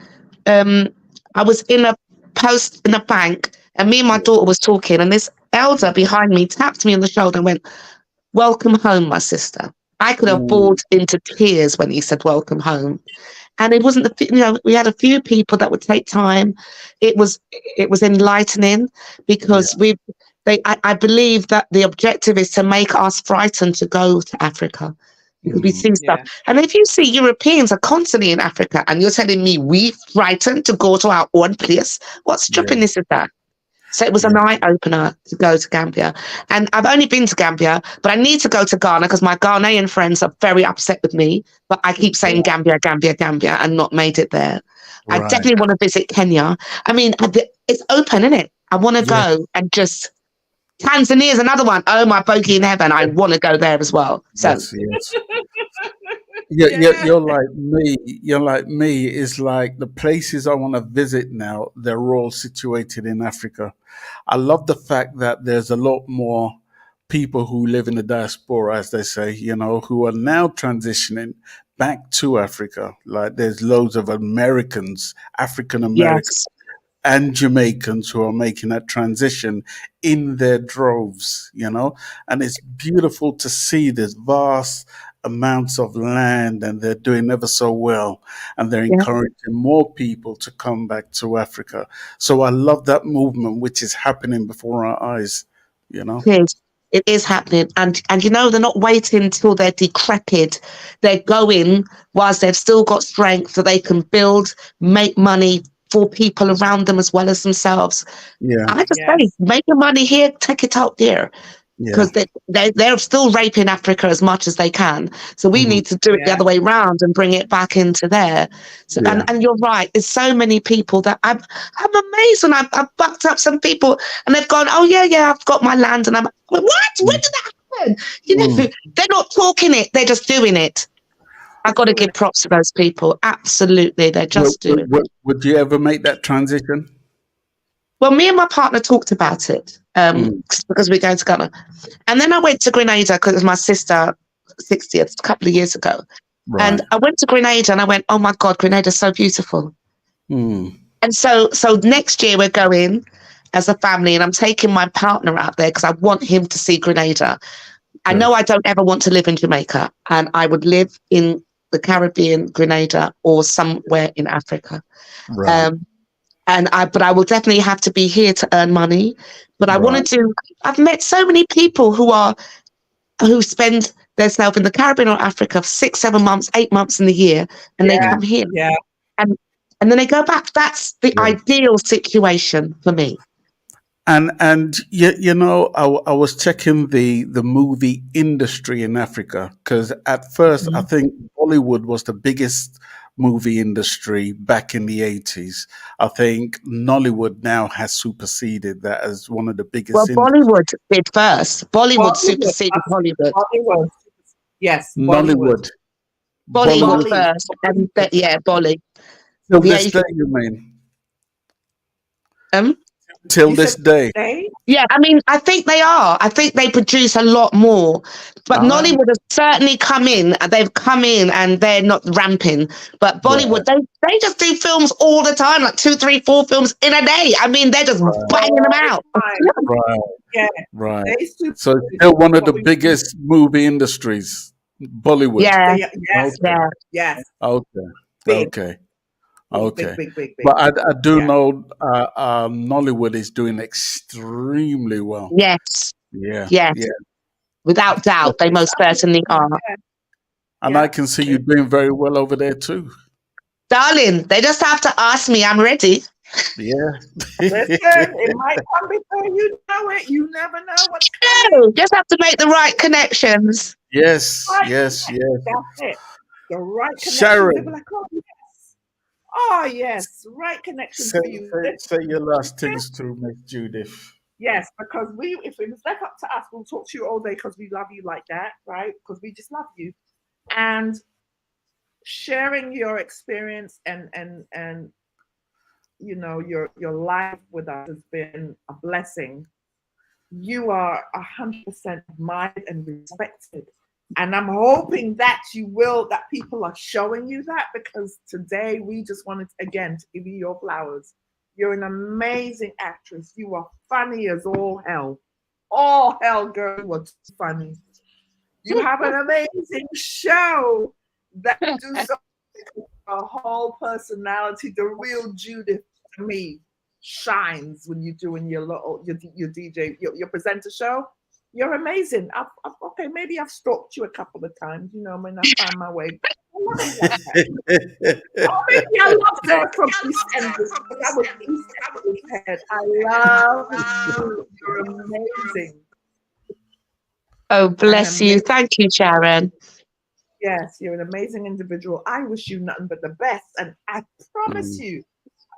I was in a post in a bank, and me and my daughter was talking, and this elder behind me tapped me on the shoulder and went, welcome home, my sister. I could have bawled into tears when he said welcome home. And it wasn't we had a few people that would take time. It was enlightening because I believe that the objective is to make us frightened to go to Africa. Because we see stuff. And if you see Europeans are constantly in Africa and you're telling me we frightened to go to our own place, what stupidness is that? So it was an eye-opener to go to Gambia. And I've only been to Gambia, but I need to go to Ghana because my Ghanaian friends are very upset with me. But I keep saying Gambia, and not made it there. Right. I definitely want to visit Kenya. I mean, it's open, isn't it? I want to go and just... Tanzania is another one. Oh, my bogey in heaven. I want to go there as well. So you're like me. You're like me. It's like the places I want to visit now, they're all situated in Africa. I love the fact that there's a lot more people who live in the diaspora, as they say, who are now transitioning back to Africa. Like there's loads of Americans, African Americans. Yes. And Jamaicans who are making that transition in their droves, and it's beautiful to see this vast amounts of land, and they're doing ever so well, and they're encouraging more people to come back to Africa. So I love that movement, which is happening before our eyes, It is happening. And they're not waiting until they're decrepit. They're going whilst they've still got strength so they can build, make money, for people around them as well as themselves. I just say, make your money here, take it out there. Because they're still raping Africa as much as they can. So we need to do it the other way around and bring it back into there. So, and you're right, there's so many people that I'm amazed when I've bucked up some people and they've gone, oh yeah, I've got my land. And I'm like, what? When did that happen? They're not talking it, they're just doing it. I got to give props to those people. Absolutely, they're just doing it. Would you ever make that transition? Well, me and my partner talked about it because we're going to Ghana. And then I went to Grenada because it was my sister's 60th a couple of years ago. Right. And I went to Grenada and I went, oh my God, Grenada's so beautiful. And so next year we're going as a family and I'm taking my partner out there because I want him to see Grenada. I know I don't ever want to live in Jamaica and I would live in the Caribbean, Grenada, or somewhere in Africa. Right. But I will definitely have to be here to earn money. But I wanted to, I've met so many people who spend themselves in the Caribbean or Africa for 6, 7 months, 8 months in the year, and they come here. Yeah. And then they go back. That's the ideal situation for me. And I was checking the movie industry in Africa because at first I think Bollywood was the biggest movie industry back in the 80s. I think Nollywood now has superseded that as one of the biggest. Well, Bollywood did first. Bollywood superseded Hollywood. Bollywood. Yes. Nollywood. Bollywood first. And Bolly. Till this day, you mean? Till this day. Yeah, I mean, I think they are. I think they produce a lot more. But Nollywood has certainly come in. They've come in and they're not ramping. But Bollywood, they just do films all the time, like 2, 3, 4 films in a day. I mean, they're just banging them out. Right. Yeah. Right. So it's still one of the biggest movie industries, Bollywood. Yeah. Yes. Okay. Okay, big. But I do know Nollywood is doing extremely well. Yes. Yeah. Yes. Yeah. Without doubt, they most certainly are. And I can see you doing very well over there too. Darling, they just have to ask me. I'm ready. Yeah. Listen, it might come before you know it. You never know what's coming. Just have to make the right connections. Yes, Right yes. That's it. The right connections. Sharon. They were like, oh, yes. Oh, yes. Right connections for you. Say your last things to Miss Judith. Yes, because if it was left up to us, we'll talk to you all day because we love you like that, right? Because we just love you. And sharing your experience and you know your life with us has been a blessing. You are 100% admired and respected, and I'm hoping that that people are showing you that, because today we just wanted again to give you your flowers. You're an amazing actress. You are funny as all hell. All hell, girl, you are too funny. You have an amazing show that do something. A whole personality, the real Judith to me shines when you're doing your DJ, your presenter show. You're amazing. Okay, maybe I've stalked you a couple of times, you know, when I find my way. Oh, maybe I love her from East End. That was East End. I love you. You're amazing. Oh, bless you. Thank you, Sharon. Yes, you're an amazing individual. I wish you nothing but the best. And I promise you,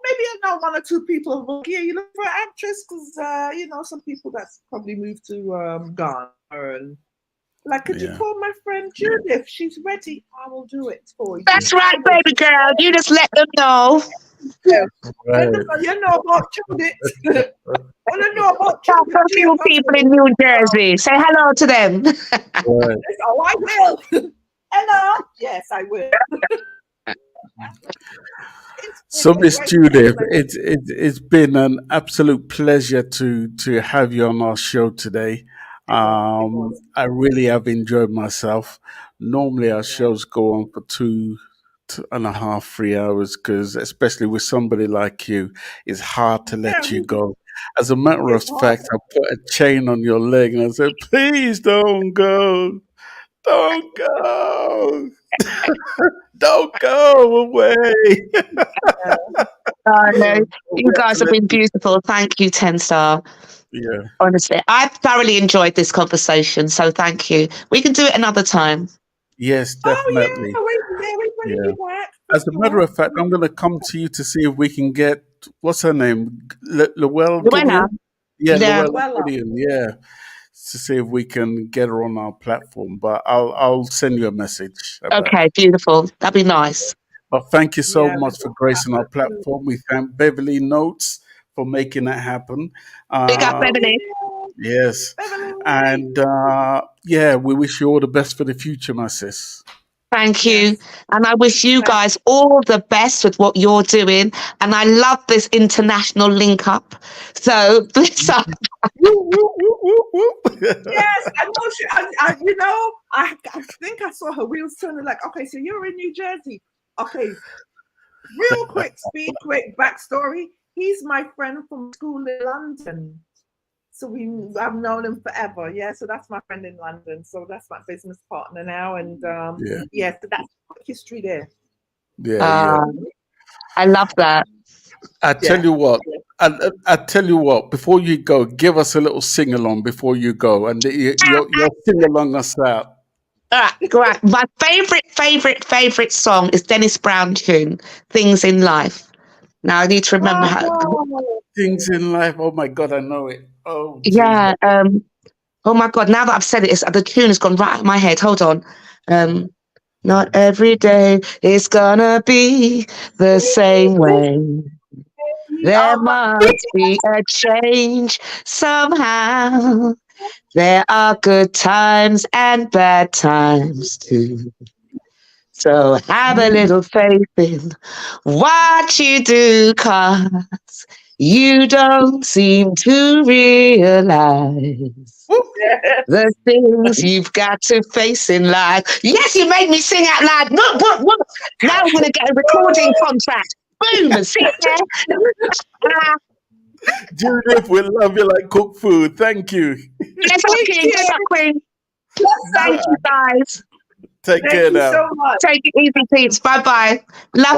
maybe I know one or two people who will you look for an actress, because, you know, some people that's probably moved to Ghana. And like, could you call my friend Judith? She's ready. I will do it for you. That's right, baby girl. You just let them know. Yeah. Right. You know about Judith. I don't know about Judith. A few people in New Jersey. Say hello to them. Right. Oh, I will. Hello. Yes, I will. So, Miss Judith, it's been an absolute pleasure to have you on our show today. I really have enjoyed myself. Normally, our shows go on for 2.5, 3 hours, because especially with somebody like you, it's hard to let you go. As a matter of fact, I put a chain on your leg and I said, "Please don't go. Don't go. Don't go away." No, you guys have been beautiful. Thank you, 10 Star. Yeah. Honestly, I've thoroughly enjoyed this conversation. So thank you. We can do it another time. Yes, definitely. As a matter of fact, I'm going to come to you to see if we can get, what's her name? Luella. Luella Gideon, to see if we can get her on our platform. But I'll send you a message. Okay, beautiful. That'd be nice. But thank you so much for gracing our platform. We thank Beverly Notes for making that happen. Big up, Beverly. Yes. And we wish you all the best for the future, my sis. Thank you. And I wish you guys all the best with what you're doing. And I love this international link up. So bless up. Yes, I know. I think I saw her wheels turning, like, okay, so you're in New Jersey. Okay. Real quick, quick backstory. He's my friend from school in London. So I've known him forever. Yeah, so that's my friend in London. So that's my business partner now. And so that's history there. Yeah. I love that. I tell you what, before you go, give us a little sing along before you go, and you'll sing along us out. All right. My favorite song is Dennis Brown tune, Things in Life. Now I need to remember how. Things in Life. Oh my God, I know it. Oh yeah. Oh my God. Now that I've said it, the tune has gone right out of my head. Hold on. Not every day is gonna be the same way. There must be a change somehow. There are good times and bad times too. So have a little faith in what you do, 'cause you don't seem to realize the things you've got to face in life. Yes, you made me sing out loud. Whoop. Now I'm going to get a recording contract. Boom, see it there. Judith, we love you like cooked food. Thank you. Yes, Queen. Thank you, guys. Take care Thank you now. so much. Take it easy, peeps. Bye-bye. Love